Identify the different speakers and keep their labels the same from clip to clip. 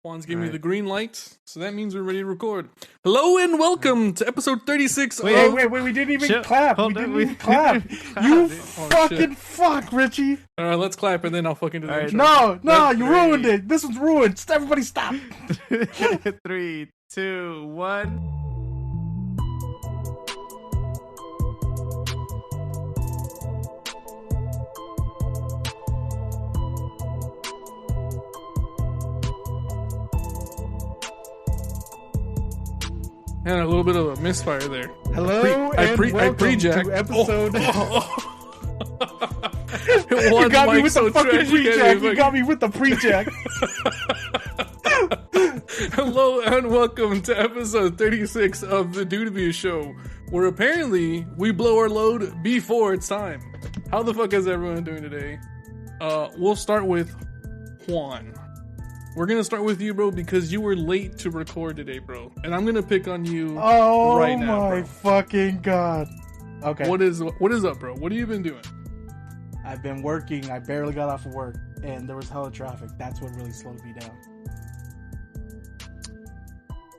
Speaker 1: Juan's giving me the green light, so that means we're ready to record. Hello and welcome to episode 36
Speaker 2: Wait, we didn't even clap. We didn't even clap. You fucking fuck, Richie.
Speaker 1: Alright, let's clap and then I'll fucking do the intro.
Speaker 2: No, you ruined it. This one's ruined. Everybody stop.
Speaker 3: 3, 2, 1.
Speaker 1: And a little bit of a misfire there.
Speaker 2: Welcome to episode. You got me with the fucking pre-jack. You got me with the pre-jack.
Speaker 1: Hello and welcome to episode 36 of the Dude to Be Show, where apparently we blow our load before it's time. How the fuck is everyone doing today? We'll start with Juan. We're gonna start with you, bro, because you were late to record today, bro. And I'm gonna pick on you right now,
Speaker 2: Oh my
Speaker 1: bro.
Speaker 2: fucking god. Okay.
Speaker 1: What is up, bro? What have you been doing?
Speaker 2: I've been working. I barely got off of work, and there was hella traffic. That's what really slowed me down.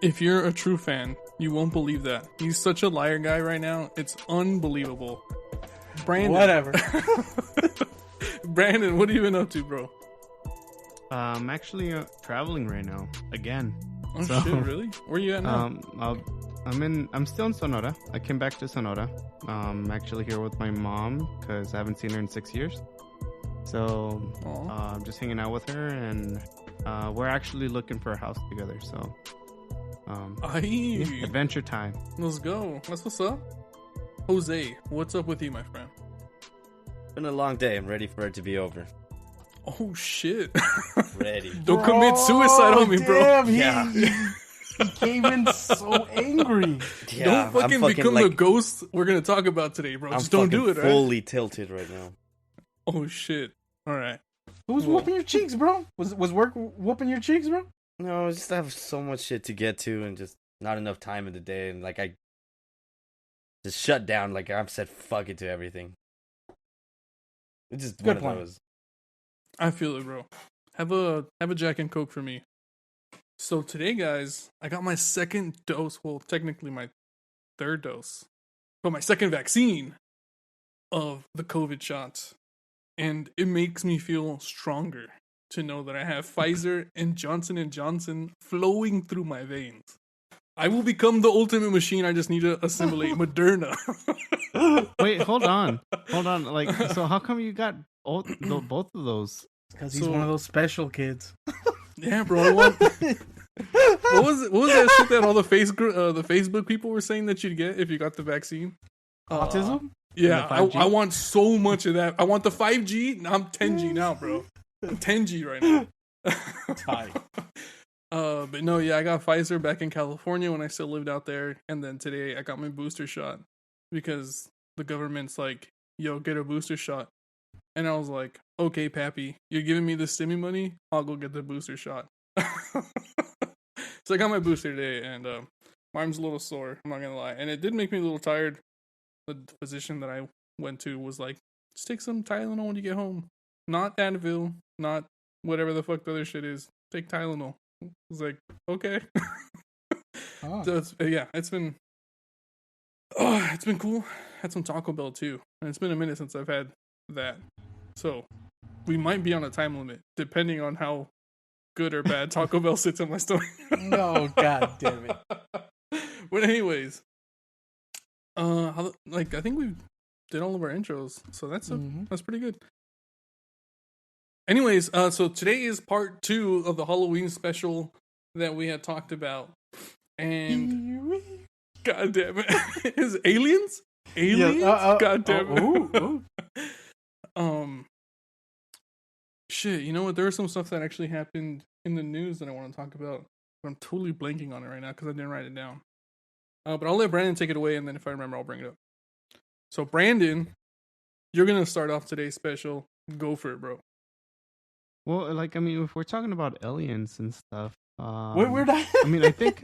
Speaker 1: If you're a true fan, you won't believe that. He's such a liar guy right now. It's unbelievable. Brandon.
Speaker 2: Whatever.
Speaker 1: Brandon, what have you been up to, bro?
Speaker 3: I'm actually traveling right now again.
Speaker 1: Oh shit, really? Where you at now?
Speaker 3: I'm still in Sonora. I came back to Sonora. I'm actually here with my mom because I haven't seen her in 6 years. So I'm just hanging out with her, and we're actually looking for a house together. So adventure time.
Speaker 1: Let's go. That's what's up. Jose, what's up with you, my friend?
Speaker 4: Been a long day. I'm ready for it to be over.
Speaker 1: Oh shit.
Speaker 4: Ready.
Speaker 1: Don't commit suicide on me, bro.
Speaker 2: Damn, he came in so angry.
Speaker 4: Yeah,
Speaker 1: don't fucking become the ghost we're gonna talk about today, bro. Just don't do it, right?
Speaker 4: Fully tilted right now.
Speaker 1: Oh shit. Alright.
Speaker 2: Who's whooping your cheeks, bro? Was work whooping your cheeks, bro?
Speaker 4: No, I just have so much shit to get to and just not enough time in the day, and like I just shut down, like I've said fuck it to everything. It's just
Speaker 2: Good
Speaker 4: one
Speaker 2: point.
Speaker 4: of those.
Speaker 1: I feel it, bro. Have a Jack and Coke for me. So today, guys, I got my second dose. Well, technically my third dose, but my second vaccine of the COVID shots, and it makes me feel stronger to know that I have Pfizer and Johnson & Johnson flowing through my veins. I will become the ultimate machine. I just need to assimilate Moderna.
Speaker 3: Wait, hold on. Like, so how come you got both of those?
Speaker 2: Because he's one of those special kids.
Speaker 1: Yeah, bro. What was that shit that all the Facebook people were saying that you'd get if you got the vaccine?
Speaker 2: Autism?
Speaker 1: Yeah, I want so much of that. I want the 5G. I'm 10G now, bro. I'm 10G right now.
Speaker 2: Tight.
Speaker 1: But no, yeah, I got Pfizer back in California when I still lived out there, and then today I got my booster shot because the government's like, "Yo, get a booster shot," and I was like, "Okay, Pappy, you're giving me the stimmy money. I'll go get the booster shot." So I got my booster today, and my arm's a little sore. I'm not gonna lie, and it did make me a little tired. The physician that I went to was like, "Just take some Tylenol when you get home. Not Advil, not whatever the fuck the other shit is. Take Tylenol." I was like, okay. So it's been cool. Had some Taco Bell too, and it's been a minute since I've had that. So we might be on a time limit depending on how good or bad Taco Bell sits in my stomach.
Speaker 2: No, god damn it.
Speaker 1: But anyways, I think we did all of our intros, so that's pretty good. Anyways, so today is part 2 of the Halloween special that we had talked about, and god damn it, is aliens? Aliens?
Speaker 2: Yeah,
Speaker 1: god damn it.
Speaker 2: Ooh.
Speaker 1: Shit, you know what? There was some stuff that actually happened in the news that I want to talk about, but I'm totally blanking on it right now because I didn't write it down. But I'll let Brandon take it away, and then if I remember, I'll bring it up. So, Brandon, you're gonna start off today's special. Go for it, bro.
Speaker 3: Well, like, I mean, if we're talking about aliens and stuff,
Speaker 2: we're not.
Speaker 3: I mean, I think.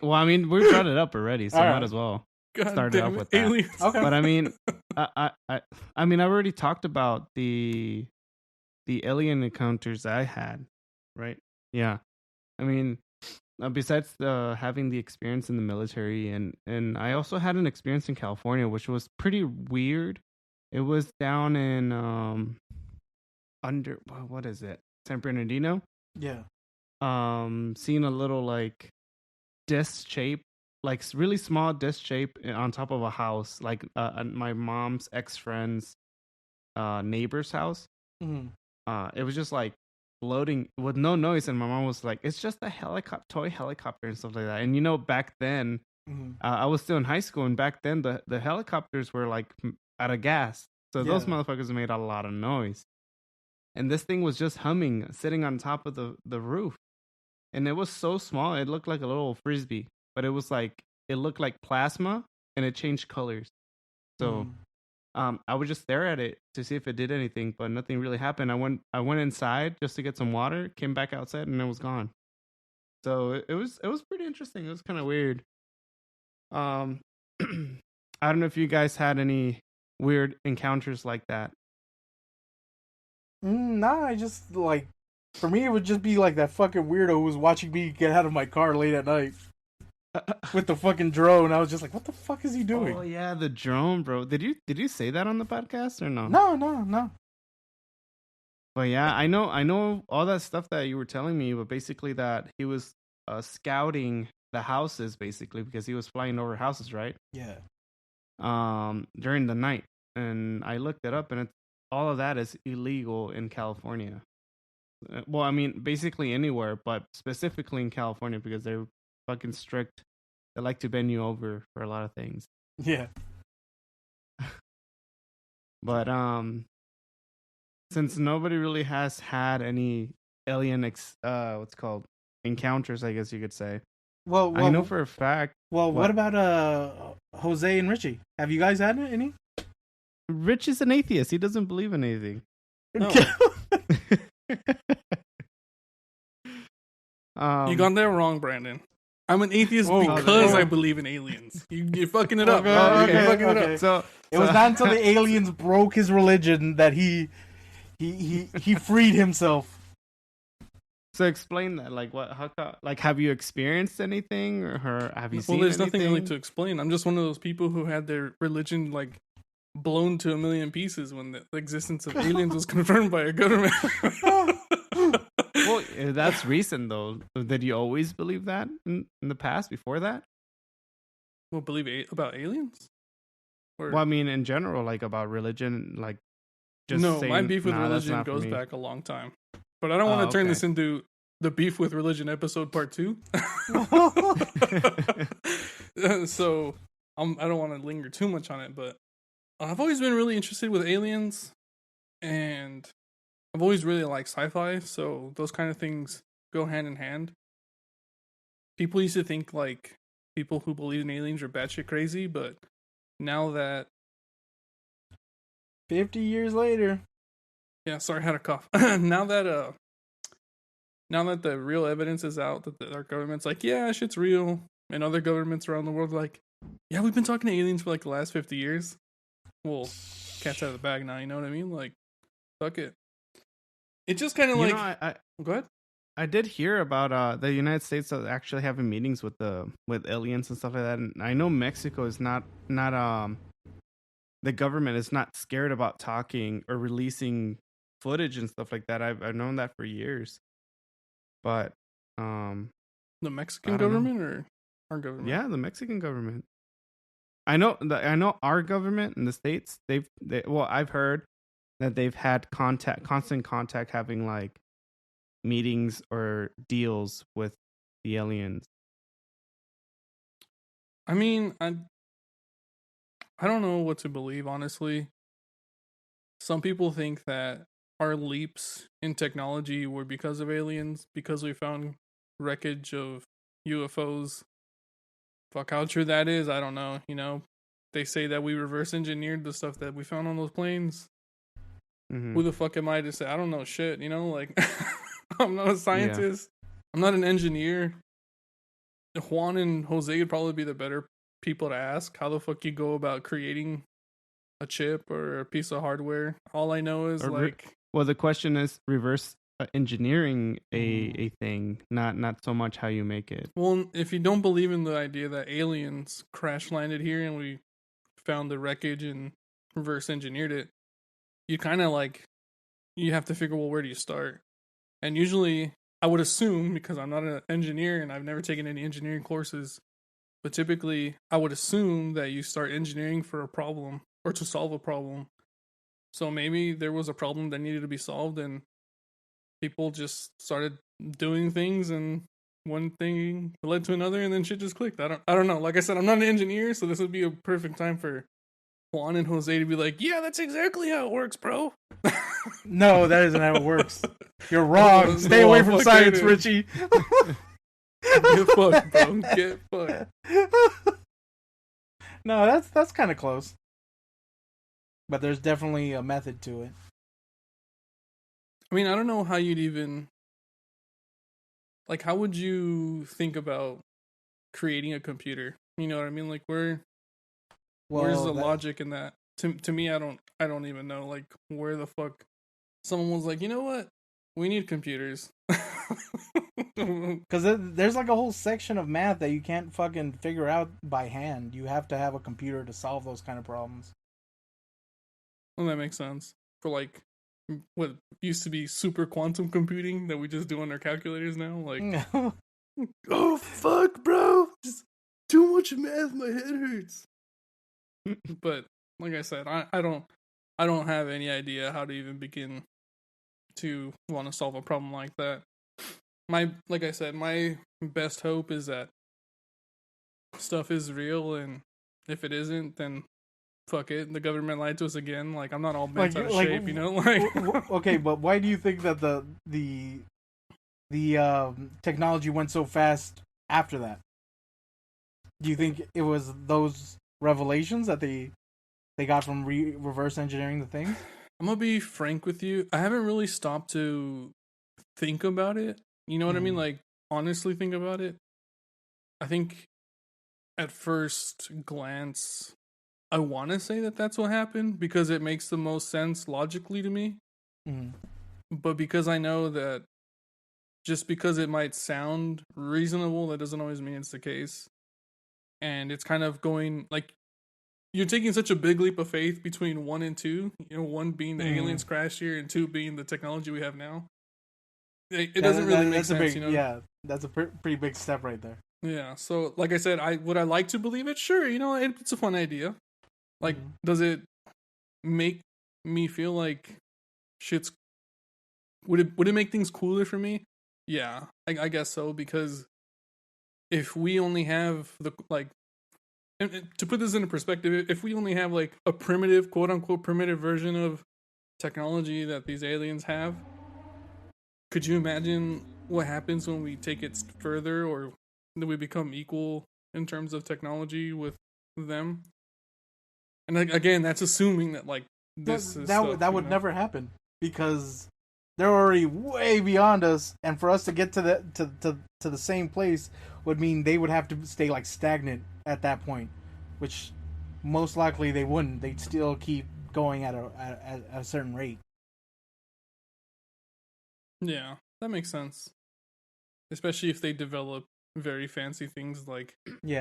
Speaker 3: Well, I mean, we brought it up already, so might as well start it off with that.
Speaker 1: Aliens.
Speaker 2: Okay.
Speaker 3: But I mean, I mean, I've already talked about the alien encounters I had, right? Yeah. I mean, besides having the experience in the military, and I also had an experience in California, which was pretty weird. It was down in under what is it, San Bernardino.
Speaker 2: Yeah.
Speaker 3: Seeing a little like disc shape, like really small disc shape on top of a house, like my mom's ex friend's neighbor's house.
Speaker 2: Mm-hmm.
Speaker 3: It was just like floating with no noise, and my mom was like, "It's just a toy helicopter and stuff like that." And you know, back then, I was still in high school, and back then the helicopters were like out of gas, so those motherfuckers made a lot of noise. And this thing was just humming, sitting on top of the roof, and it was so small, it looked like a little frisbee, but it was like it looked like plasma, and it changed colors. So. I would just stare at it to see if it did anything, but nothing really happened. I went inside just to get some water, came back outside, and it was gone. So it was pretty interesting. It was kind of weird. I don't know if you guys had any weird encounters like that.
Speaker 2: Nah, I just like, for me it would just be like that fucking weirdo who was watching me get out of my car late at night. With the fucking drone, I was just like, "What the fuck is he doing?"
Speaker 3: Oh yeah, the drone, bro. Did you say that on the podcast or no?
Speaker 2: No.
Speaker 3: But yeah, I know all that stuff that you were telling me, but basically that he was scouting the houses basically because he was flying over houses, right?
Speaker 2: Yeah.
Speaker 3: During the night, and I looked it up, and all of that is illegal in California. Well, I mean, basically anywhere, but specifically in California because they're fucking strict. They like to bend you over for a lot of things.
Speaker 2: Yeah.
Speaker 3: But since nobody really has had any alien what's called encounters, I guess you could say.
Speaker 2: Well,
Speaker 3: I know for a fact.
Speaker 2: Well, what about Jose and Richie? Have you guys had any?
Speaker 3: Rich is an atheist. He doesn't believe in anything.
Speaker 1: No. You got that wrong, Brandon. I'm an atheist because I believe in aliens. You're fucking it up.
Speaker 2: Okay,
Speaker 1: You're fucking it up.
Speaker 3: So
Speaker 2: it was not until the aliens broke his religion that he freed himself.
Speaker 3: So explain that. Like what? How? Like, have you experienced anything, or have you seen?
Speaker 1: Well, there's
Speaker 3: anything?
Speaker 1: nothing really to explain. I'm just one of those people who had their religion like blown to a million pieces when the existence of aliens was confirmed by a government.
Speaker 3: Well, that's recent though. Did you always believe that in the past? Before that?
Speaker 1: Well, believe about aliens? Or...
Speaker 3: Well, I mean, in general, like about religion, like just
Speaker 1: no.
Speaker 3: saying,
Speaker 1: My beef with religion
Speaker 3: goes
Speaker 1: back a long time, but I don't want to turn this into the beef with religion episode part 2. So I don't want to linger too much on it, but I've always been really interested with aliens, and I've always really liked sci-fi, so those kind of things go hand in hand. People used to think like people who believe in aliens are batshit crazy, but now that
Speaker 2: 50 years later,
Speaker 1: yeah, sorry, I had a cough. now that the real evidence is out, that our government's like, yeah, shit's real, and other governments around the world are like, yeah, we've been talking to aliens for like the last 50 years. Well, cat's out of the bag now, you know what I mean? Like, fuck it. It's just kind of like... Go ahead.
Speaker 3: I did hear about the United States actually having meetings with aliens and stuff like that. And I know Mexico is not the government is not scared about talking or releasing footage and stuff like that. I've known that for years. But
Speaker 1: the Mexican government or our government?
Speaker 3: Yeah, the Mexican government. I know our government in the States. I've heard that they've had constant contact, having like meetings or deals with the aliens.
Speaker 1: I mean, I don't know what to believe, honestly. Some people think that our leaps in technology were because of aliens, because we found wreckage of UFOs. Fuck, how true that is, I don't know. You know, they say that we reverse engineered the stuff that we found on those planes. Mm-hmm. Who the fuck am I to say? I don't know shit, you know? Like, I'm not a scientist. Yeah. I'm not an engineer. Juan and Jose would probably be the better people to ask. How the fuck you go about creating a chip or a piece of hardware? All I know is
Speaker 3: well, the question is reverse engineering a thing, not so much how you make it.
Speaker 1: Well, if you don't believe in the idea that aliens crash landed here and we found the wreckage and reverse engineered it, you kind of like, you have to figure, well, where do you start? And usually, I would assume, because I'm not an engineer and I've never taken any engineering courses, but typically, I would assume that you start engineering for a problem or to solve a problem. So maybe there was a problem that needed to be solved and people just started doing things and one thing led to another and then shit just clicked. I don't know. Like I said, I'm not an engineer, so this would be a perfect time for Juan and Jose to be like, yeah, that's exactly how it works, bro.
Speaker 2: No, that isn't how it works. You're wrong.
Speaker 1: No,
Speaker 2: Stay
Speaker 1: no,
Speaker 2: away
Speaker 1: I'm
Speaker 2: from
Speaker 1: fucking
Speaker 2: science,
Speaker 1: it.
Speaker 2: Richie.
Speaker 1: Get fucked, bro. Get fucked.
Speaker 2: No, that's kind of close. But there's definitely a method to it.
Speaker 1: I mean, I don't know how you'd even, like, how would you think about creating a computer? You know what I mean? Like, where's the logic in that? To me, I don't even know, like, where the fuck someone was like, you know what? We need computers.
Speaker 2: Because there's like a whole section of math that you can't fucking figure out by hand. You have to have a computer to solve those kind of problems.
Speaker 1: Well, that makes sense. For like what used to be super quantum computing that we just do on our calculators now. Like, oh fuck, bro, just too much math, my head hurts. But like I said, I don't have any idea how to even begin to want to solve a problem like that. Like I said, my best hope is that stuff is real, and if it isn't, then fuck it. The government lied to us again. Like, I'm not all bent out of shape, you know? Like,
Speaker 2: okay, but why do you think that the technology went so fast after that? Do you think it was those revelations that they got from reverse engineering the things?
Speaker 1: I'm gonna be frank with you. I haven't really stopped to think about it. You know what I mean? Like, honestly think about it. I think at first glance, I want to say that that's what happened because it makes the most sense logically to me. But because I know that just because it might sound reasonable, that doesn't always mean it's the case. And it's kind of going like, you're taking such a big leap of faith between 1 and 2. You know, 1 being the aliens crash here, and 2 being the technology we have now. It doesn't really make sense, you know.
Speaker 2: Yeah, that's a pretty big step right there.
Speaker 1: Yeah. So, like I said, would I like to believe it? Sure. You know, it's a fun idea. Like, does it make me feel like shit's? Would it make things cooler for me? Yeah, I guess so, because if we only have the like. And to put this into perspective, if we only have like a primitive, quote unquote, primitive version of technology that these aliens have, could you imagine what happens when we take it further, or that we become equal in terms of technology with them? And again, that's assuming that like this
Speaker 2: that would never happen, because they're already way beyond us, and for us to get to the same place would mean they would have to stay like stagnant at that point, which most likely they wouldn't. They'd still keep going at a certain rate.
Speaker 1: Yeah, that makes sense. Especially if they develop very fancy things like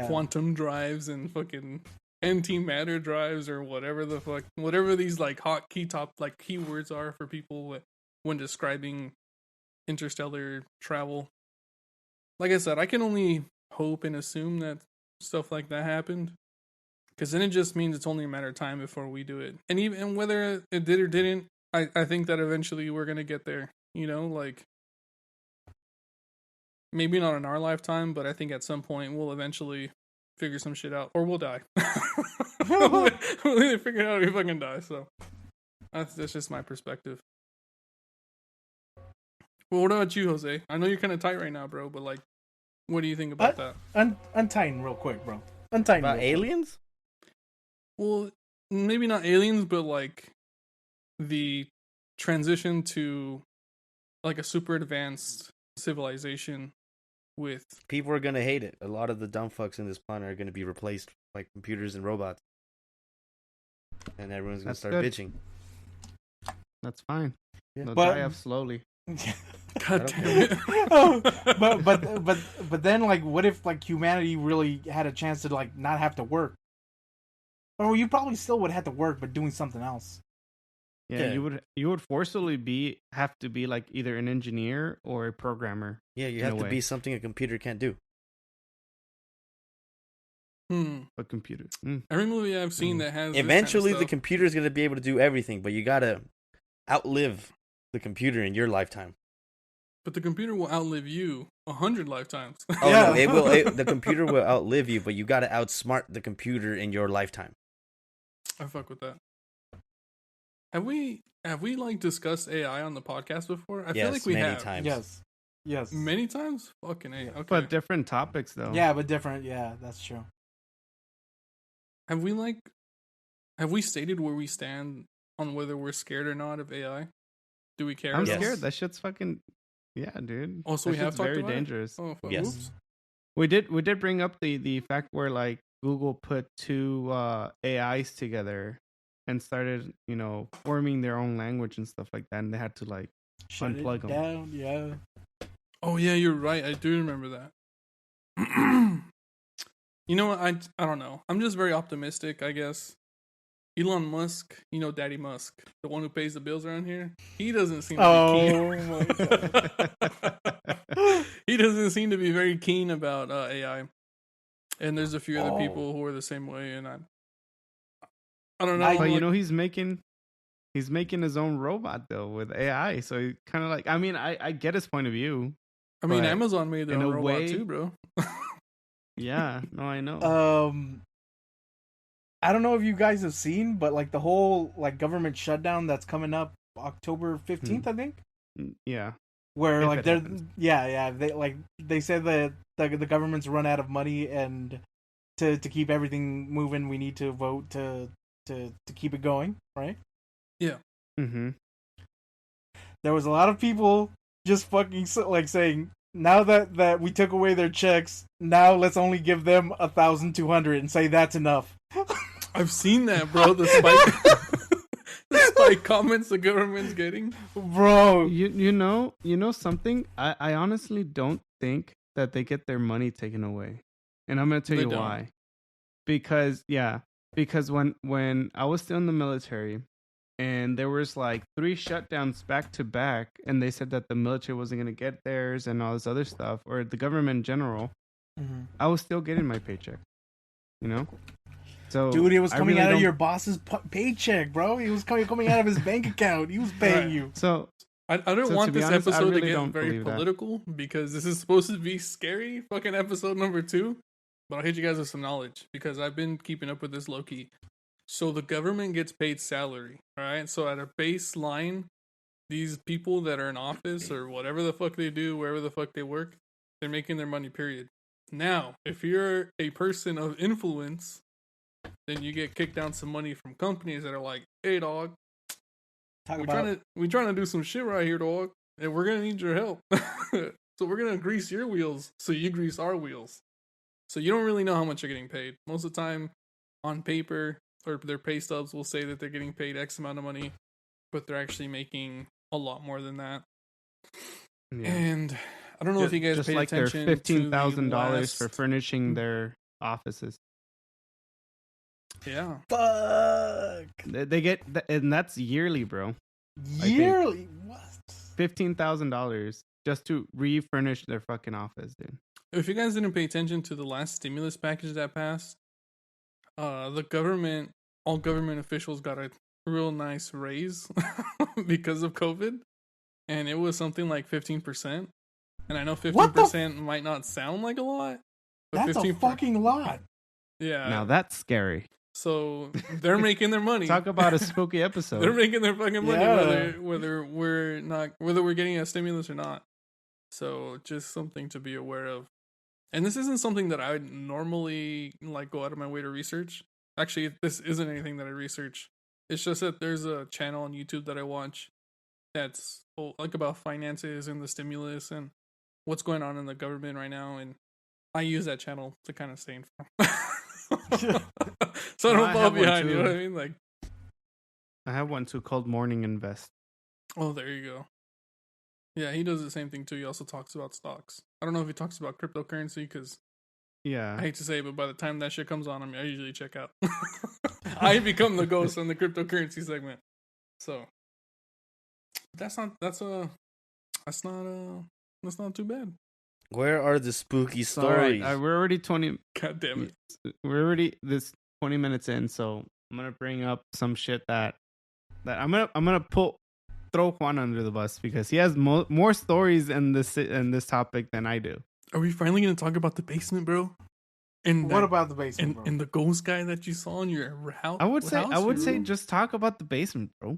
Speaker 1: quantum drives and fucking antimatter drives or whatever the fuck, whatever these like hot keywords are for people when describing interstellar travel. Like I said, I can only hope and assume that stuff like that happened, because then it just means it's only a matter of time before we do it. And whether it did or didn't, I think that eventually we're gonna get there. You know, like, maybe not in our lifetime, but I think at some point we'll eventually figure some shit out, or we'll die. We'll either figure it out or we fucking die. So that's just my perspective. Well, what about you, Jose? I know you're kind of tight right now, bro, but like, what do you think about that?
Speaker 2: Untighten real quick, bro. Untighten
Speaker 4: about aliens?
Speaker 1: Well, maybe not aliens, but like the transition to like a super advanced civilization with
Speaker 4: people are gonna hate it. A lot of the dumb fucks in this planet are gonna be replaced by computers and robots, and everyone's gonna start bitching.
Speaker 3: That's fine.
Speaker 4: Yeah.
Speaker 3: They'll
Speaker 2: But-
Speaker 3: die off slowly.
Speaker 1: God
Speaker 4: don't
Speaker 1: damn it.
Speaker 2: Oh, but then like, what if like humanity really had a chance to like not have to work? Or you probably still would have to work, but doing something else.
Speaker 3: Yeah,
Speaker 4: Yeah.
Speaker 3: you would forcibly have to be like either an engineer or a programmer.
Speaker 4: Yeah, you
Speaker 3: in
Speaker 4: have
Speaker 3: a
Speaker 4: to
Speaker 3: way.
Speaker 4: be something a computer can't do.
Speaker 3: A computer.
Speaker 1: Every movie I've seen
Speaker 3: Mm.
Speaker 1: that has
Speaker 4: Eventually,
Speaker 1: this
Speaker 4: the
Speaker 1: kind of
Speaker 4: computer is going to be able to do everything, but you got to outlive the computer in your lifetime.
Speaker 1: but the computer will outlive you 100 lifetimes.
Speaker 4: Oh
Speaker 2: Yeah.
Speaker 4: no, the computer will outlive you, but you got to outsmart the computer in your lifetime.
Speaker 1: I fuck with that. Have we like discussed AI on the podcast before? I feel
Speaker 4: Yes,
Speaker 1: like we
Speaker 4: many
Speaker 1: have.
Speaker 4: times.
Speaker 2: Yes.
Speaker 1: Many times? Fucking A. Okay.
Speaker 3: But different topics though.
Speaker 2: Yeah, but different. Yeah, that's true.
Speaker 1: Have we stated where we stand on whether we're scared or not of AI? Do we care?
Speaker 3: I'm
Speaker 1: at all?
Speaker 3: scared. That shit's fucking. Yeah, dude.
Speaker 1: Oh, so
Speaker 3: That
Speaker 1: we have
Speaker 3: shit's
Speaker 1: talked
Speaker 3: very
Speaker 1: about
Speaker 3: dangerous.
Speaker 1: it? Oh, fuck.
Speaker 2: Yes.
Speaker 1: Oops.
Speaker 3: We did bring up the fact where like Google put two AIs together and started forming their own language and stuff like that, and they had to like
Speaker 2: Shut
Speaker 3: unplug
Speaker 2: it
Speaker 3: 'em.
Speaker 2: down. Yeah.
Speaker 1: Oh yeah, you're right. I do remember that. You know what? I don't know. I'm just very optimistic, I guess. Elon Musk, Daddy Musk, the one who pays the bills around here. He doesn't seem to be keen.
Speaker 2: my
Speaker 1: He doesn't seem to be very keen about AI. And there's a few other
Speaker 2: Oh.
Speaker 1: people who are the same way, and I don't know.
Speaker 2: But
Speaker 3: But
Speaker 1: like,
Speaker 3: he's making his own robot though with AI, so he kind of like. I mean, I get his point of view.
Speaker 1: I mean,
Speaker 3: but
Speaker 1: Amazon made their
Speaker 3: in
Speaker 1: own
Speaker 3: a
Speaker 1: robot
Speaker 3: way-
Speaker 1: too, bro.
Speaker 3: Yeah, no, I know.
Speaker 2: I don't know if you guys have seen, but like the whole like government shutdown that's coming up October 15th, I think.
Speaker 3: Yeah,
Speaker 2: Where
Speaker 3: If
Speaker 2: like
Speaker 3: it
Speaker 2: they're
Speaker 3: happens.
Speaker 2: they said that the government's run out of money, and to keep everything moving, we need to vote to keep it going, right?
Speaker 3: mm-hmm.
Speaker 2: There was a lot of people just fucking like saying, now that we took away their checks, now let's only give them 1,200 and say that's enough.
Speaker 1: I've seen that, bro. The spike, the spike comments the government's getting.
Speaker 2: Bro,
Speaker 3: You know something? I honestly don't think that they get their money taken away, and I'm gonna tell
Speaker 1: They
Speaker 3: you
Speaker 1: don't.
Speaker 3: why. Because when I was still in the military, and there was like 3 shutdowns back to back, and they said that the military wasn't gonna get theirs and all this other stuff, or the government in general, I was still getting my paycheck. So
Speaker 2: dude, it was
Speaker 3: I
Speaker 2: coming
Speaker 3: really
Speaker 2: out of
Speaker 3: don't-
Speaker 2: your boss's paycheck, bro. It was coming out of his bank account. He was paying
Speaker 1: Right.
Speaker 2: you.
Speaker 3: So
Speaker 1: I don't
Speaker 3: So
Speaker 1: want
Speaker 3: to be
Speaker 1: this
Speaker 3: honest, I
Speaker 1: episode
Speaker 3: really
Speaker 1: to get
Speaker 3: don't
Speaker 1: very
Speaker 3: believe that.
Speaker 1: political because this is supposed to be scary. Fucking episode number 2. But I'll hit you guys with some knowledge because I've been keeping up with this low key. So the government gets paid salary, all right? So at a baseline, these people that are in office or whatever the fuck they do, wherever the fuck they work, they're making their money, period. Now, if you're a person of influence, then you get kicked down some money from companies that are like, hey, dog,
Speaker 2: Talk
Speaker 1: we're
Speaker 2: about
Speaker 1: trying to do some shit right here, dog, and we're gonna need your help. So we're gonna grease your wheels, so you grease our wheels. So you don't really know how much you're getting paid. Most of the time, on paper or their pay stubs will say that they're getting paid X amount of money, but they're actually making a lot more than that.
Speaker 3: yeah.
Speaker 1: And I don't know if you guys
Speaker 3: just
Speaker 1: pay
Speaker 3: like their
Speaker 1: attention
Speaker 3: $15,000 for
Speaker 1: to
Speaker 3: furnishing their offices.
Speaker 1: yeah.
Speaker 2: fuck
Speaker 3: They get, and that's yearly, bro.
Speaker 2: yearly. What?
Speaker 3: $15,000 just to refurnish their fucking office, dude.
Speaker 1: If you guys didn't pay attention to the last stimulus package that passed, the government, all government officials got a real nice raise because of COVID, and it was something like 15%. And I know 15% might not sound like a lot, but
Speaker 2: That's
Speaker 1: 15%,
Speaker 2: a fucking lot.
Speaker 1: yeah.
Speaker 3: Now that's scary.
Speaker 1: So they're making their money.
Speaker 3: Talk about a spooky episode.
Speaker 1: They're making their fucking money,
Speaker 2: Yeah.
Speaker 1: whether we're getting a stimulus or not. So just something to be aware of. And this isn't something that I would normally like go out of my way to research. Actually, this isn't anything that I research. It's just that there's a channel on YouTube that I watch that's like about finances and the stimulus and what's going on in the government right now, and I use that channel to kind of stay informed. So I
Speaker 3: No,
Speaker 1: don't
Speaker 3: I
Speaker 1: fall
Speaker 3: have one
Speaker 1: behind. You know
Speaker 3: too.
Speaker 1: what I mean? Like,
Speaker 3: I have one too called Morning Invest.
Speaker 1: oh, there you go. Yeah, he does the same thing too. He also talks about stocks. I don't know if he talks about cryptocurrency because
Speaker 3: Yeah.
Speaker 1: I hate to say it, but by the time that shit comes on, I usually check out. I become the ghost on the cryptocurrency segment. So that's not too bad.
Speaker 4: Where are the spooky
Speaker 3: It's all right.
Speaker 4: stories?
Speaker 3: We're already 20.
Speaker 1: God damn it.
Speaker 3: We're already this 20 minutes in, so I'm gonna bring up some shit that I'm gonna throw Juan under the bus because he has more stories in this topic than I do.
Speaker 1: Are we finally gonna talk about the basement, bro? And
Speaker 2: What about the basement, bro?
Speaker 1: and the ghost guy that you saw in your house?
Speaker 3: I would say
Speaker 1: room?
Speaker 3: just talk about the basement, bro.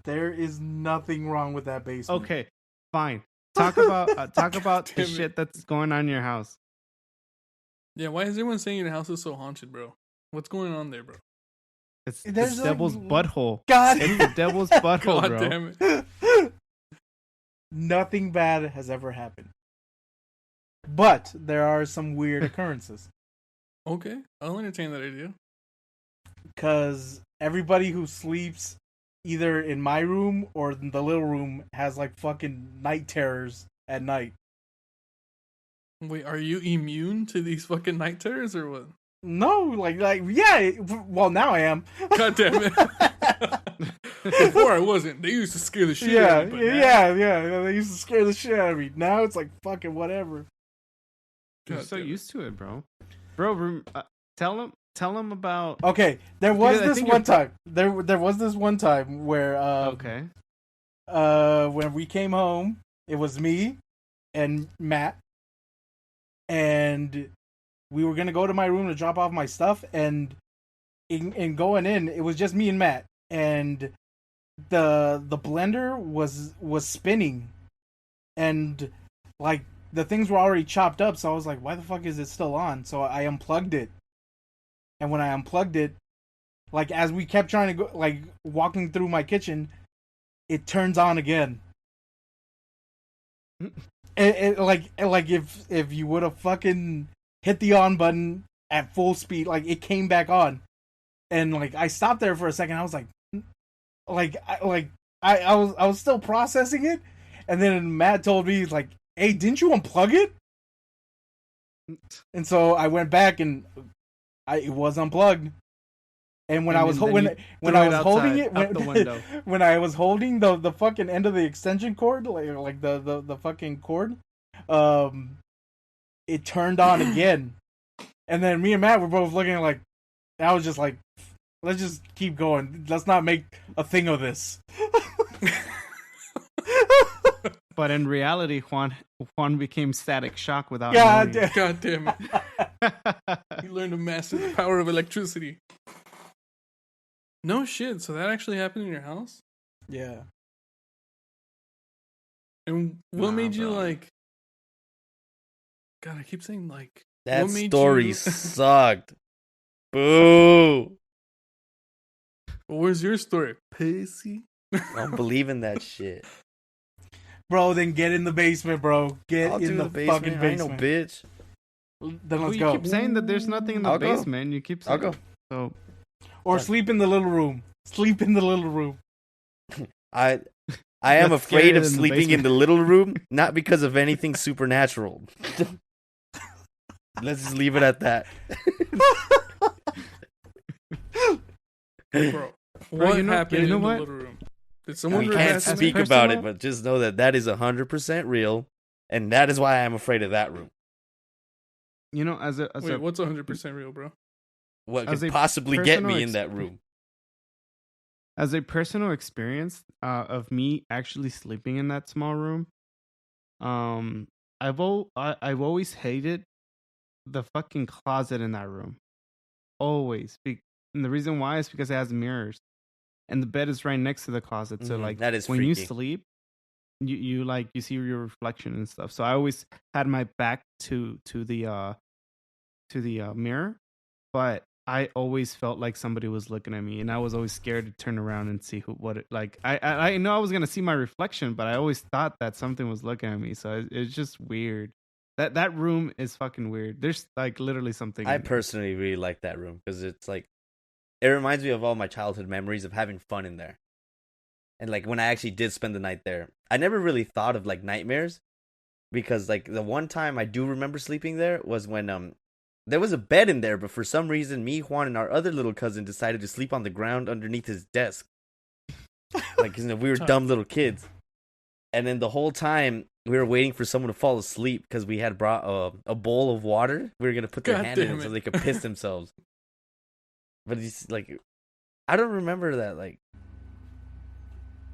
Speaker 2: There is nothing wrong with that basement.
Speaker 3: Okay, fine. Talk about the
Speaker 1: damn it.
Speaker 3: shit that's going on in your house.
Speaker 1: Yeah, why is everyone saying your house is so haunted, bro? What's going on there, bro?
Speaker 3: It's
Speaker 2: There's
Speaker 3: the
Speaker 2: like-
Speaker 3: devil's butthole.
Speaker 2: God,
Speaker 3: It's the devil's butthole,
Speaker 1: God
Speaker 3: bro.
Speaker 1: damn it.
Speaker 2: nothing bad has ever happened. But there are some weird occurrences.
Speaker 1: Okay, I'll entertain that idea.
Speaker 2: Because everybody who sleeps either in my room or in the little room has like fucking night terrors at night.
Speaker 1: Wait, are you immune to these fucking night terrors or what?
Speaker 2: No, like yeah. Well, now I am.
Speaker 1: God damn it. Before I wasn't. They used to scare the shit
Speaker 2: Yeah,
Speaker 1: out of me. but now-
Speaker 2: yeah. They used to scare the shit out of me. Now it's like fucking whatever.
Speaker 3: You're
Speaker 1: God
Speaker 3: so
Speaker 1: damn it.
Speaker 3: used to it, bro. Bro, tell him about.
Speaker 2: Okay, there was
Speaker 3: Because I
Speaker 2: this
Speaker 3: think
Speaker 2: one
Speaker 3: you're-
Speaker 2: time. There was this one time where
Speaker 3: Okay.
Speaker 2: when we came home, it was me and Matt, and we were gonna go to my room to drop off my stuff, and in going in, it was just me and Matt, and the blender was spinning, and like the things were already chopped up, so I was like, why the fuck is it still on? So I unplugged it, and when I unplugged it, like as we kept trying to go, like walking through my kitchen, it turns on again. Like if you would have fucking hit the on button at full speed, like it came back on, and like I stopped there for a second. I was I was still processing it, and then Matt told me like, "Hey, didn't you unplug it?" And so I went back and it was unplugged. And when
Speaker 3: And
Speaker 2: I was
Speaker 3: then
Speaker 2: when
Speaker 3: you
Speaker 2: when
Speaker 3: threw
Speaker 2: I
Speaker 3: it
Speaker 2: was holding
Speaker 3: outside,
Speaker 2: it
Speaker 3: out the window.
Speaker 2: when I was holding the fucking end of the extension cord, like the fucking cord, it turned on again. And then me and Matt were both looking like, I was just like, let's just keep going. Let's not make a thing of this.
Speaker 3: But in reality, Juan became static shock without
Speaker 2: God
Speaker 3: knowing.
Speaker 2: damn.
Speaker 1: God damn it. You learned to master the power of electricity. No shit. So that actually happened in your house?
Speaker 2: Yeah.
Speaker 1: And what
Speaker 3: Nah,
Speaker 1: made you
Speaker 3: bro.
Speaker 1: like? God, I keep saying like.
Speaker 4: That
Speaker 1: what made
Speaker 4: story
Speaker 1: you-
Speaker 4: sucked. Boo!
Speaker 1: Where's your story, pussy?
Speaker 4: I don't believe in that shit.
Speaker 2: Bro, then get in the basement, bro. Get
Speaker 4: I'll
Speaker 2: in
Speaker 4: do
Speaker 2: the,
Speaker 4: the basement.
Speaker 2: fucking
Speaker 4: I ain't no
Speaker 2: basement.
Speaker 4: bitch.
Speaker 2: Then
Speaker 3: Well,
Speaker 2: let's
Speaker 3: you
Speaker 2: go.
Speaker 3: keep saying that there's nothing in the
Speaker 4: I'll go.
Speaker 3: basement. You keep
Speaker 4: I'll
Speaker 3: saying
Speaker 4: go.
Speaker 3: So
Speaker 2: Or sleep in the little room. Sleep in the little room.
Speaker 4: I am
Speaker 3: That's
Speaker 4: afraid
Speaker 3: scarier
Speaker 4: of
Speaker 3: than the
Speaker 4: sleeping in
Speaker 3: basement.
Speaker 4: the little room, not because of anything supernatural. Let's just leave it at that.
Speaker 1: Bro, what
Speaker 3: you know-
Speaker 1: happened
Speaker 3: you know
Speaker 1: in
Speaker 3: what?
Speaker 1: the little room? Did someone
Speaker 4: We
Speaker 3: As-
Speaker 4: can't
Speaker 3: as
Speaker 4: speak
Speaker 3: personal-
Speaker 4: about it, but just know that is 100% real, and that is why I'm afraid of that room.
Speaker 3: you know, as a
Speaker 1: Wait, what's 100% real, bro?
Speaker 4: What
Speaker 3: As
Speaker 4: could
Speaker 3: a
Speaker 4: possibly get
Speaker 3: personal
Speaker 4: me in that room?
Speaker 3: as a personal experience of me actually sleeping in that small room, I've always hated the fucking closet in that room. Always. And the reason why is because it has mirrors, and the bed is right next to the closet. So
Speaker 4: Mhm,
Speaker 3: like
Speaker 4: that is
Speaker 3: when you
Speaker 4: freaky.
Speaker 3: sleep, you like you see your reflection and stuff. So I always had my back to the mirror, but I always felt like somebody was looking at me, and I was always scared to turn around and see I know I was gonna see my reflection, but I always thought that something was looking at me. So it's just weird. That room is fucking weird. There's like literally something.
Speaker 4: I
Speaker 3: in there.
Speaker 4: personally really like that room because it's like, it reminds me of all my childhood memories of having fun in there. And like when I actually did spend the night there, I never really thought of like nightmares because like the one time I do remember sleeping there was when there was a bed in there, but for some reason me, Juan, and our other little cousin decided to sleep on the ground underneath his desk. Like, you know, we were dumb little kids. And then the whole time we were waiting for someone to fall asleep because we had brought a bowl of water. We were gonna put their hand in it so they could piss themselves. But it's like, I don't remember that like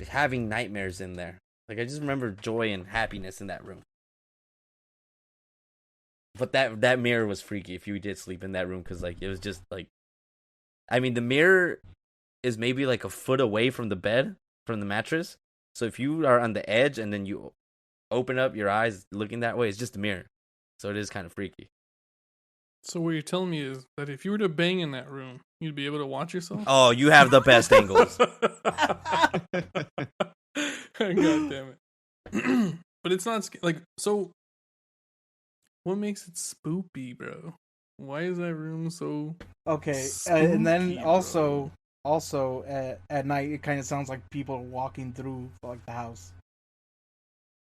Speaker 4: having nightmares in there. Like I just remember joy and happiness in that room. But that mirror was freaky if you did sleep in that room because like it was just like, I mean the mirror is maybe like a foot away from the bed, from the mattress. So if you are on the edge and then you open up your eyes looking that way, it's just a mirror. So it is kind of freaky.
Speaker 1: So what you're telling me is that if you were to bang in that room, you'd be able to watch yourself?
Speaker 4: Oh, you have the best angles.
Speaker 1: God damn it. But it's not like, so what makes it spoopy, bro? Why is that room so
Speaker 2: Okay,
Speaker 1: spooky,
Speaker 2: and then
Speaker 1: bro?
Speaker 2: also at night it kind of sounds like people walking through like the house.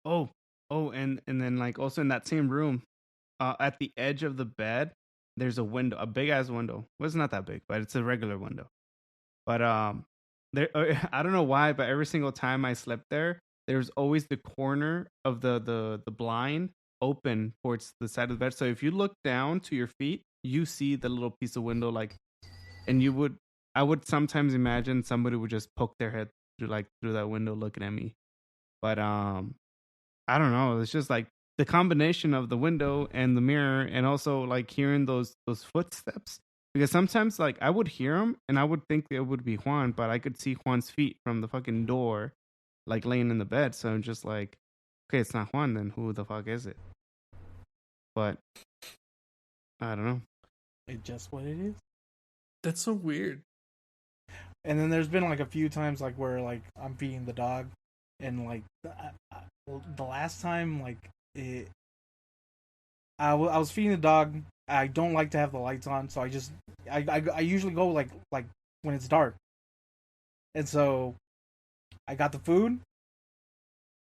Speaker 3: Oh, and then like also in that same room, at the edge of the bed, there's a window, a big ass window. Well, it's not that big, but it's a regular window. But there, I don't know why, but every single time I slept there, there's always the corner of the blind open towards the side of the bed. So if you look down to your feet, you see the little piece of window, like, and I would sometimes imagine somebody would just poke their head through that window looking at me. But I don't know. It's just like the combination of the window and the mirror, and also like hearing those footsteps. Because sometimes like I would hear them and I would think it would be Juan, but I could see Juan's feet from the fucking door, like laying in the bed. So I'm just like, okay, it's not Juan. Then who the fuck is it? But I don't know.
Speaker 2: It's just what it is.
Speaker 1: That's so weird.
Speaker 2: And then there's been like a few times like where like I'm feeding the dog, and like the last time like I was feeding the dog. I don't like to have the lights on, so I usually go like when it's dark. And so I got the food,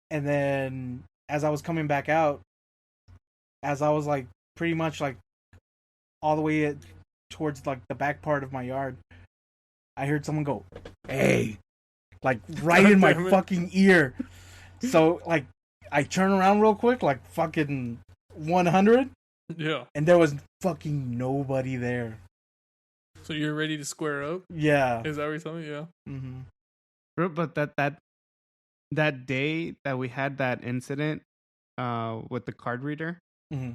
Speaker 2: and then as I was coming back out, as I was like pretty much like all the way towards like the back part of my yard, I heard someone go, "Hey," like right in my fucking ear. So like I turn around real quick, like fucking 100.
Speaker 1: Yeah.
Speaker 2: And there was fucking nobody there.
Speaker 1: So you're ready to square up?
Speaker 2: Yeah.
Speaker 1: Is that what you're telling me? Yeah.
Speaker 2: Mm-hmm.
Speaker 3: Bro, but that day that we had that incident with the card reader,
Speaker 2: mm-hmm.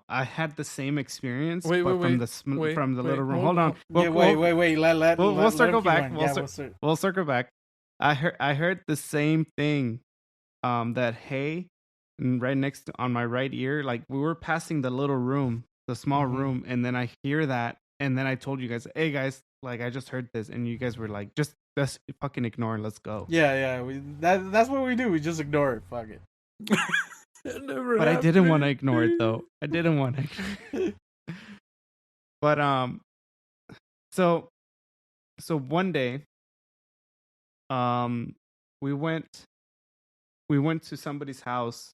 Speaker 3: I had the same experience,
Speaker 1: wait,
Speaker 3: from the little room. Hold on.
Speaker 2: Wait.
Speaker 3: We'll circle back.
Speaker 2: Yeah,
Speaker 3: we'll circle back. I heard the same thing. That hay right next on my right ear, like we were passing the little room, the small room, and then I hear that, and then I told you guys, "Hey guys, like I just heard this," and you guys were like, "Just fucking ignore it. Let's go."
Speaker 2: Yeah. That's what we do. We just ignore it. Fuck it.
Speaker 3: But I didn't want to ignore it though. I didn't want to ignore it. But so one day, we went to somebody's house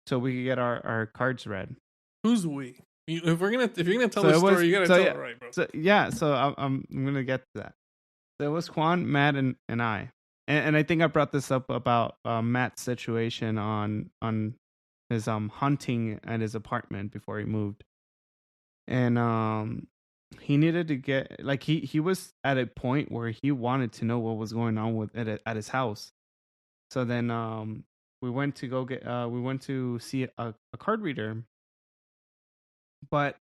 Speaker 3: so we could get our cards read.
Speaker 1: Who's we? If you're gonna tell the story, you gotta tell it right, bro.
Speaker 3: So I'm gonna get to that. So it was Juan, Matt, and I, and I think I brought this up about Matt's situation on his hunting at his apartment before he moved, and he needed to get like he was at a point where he wanted to know what was going on with it at his house. So then we went to see a card reader. But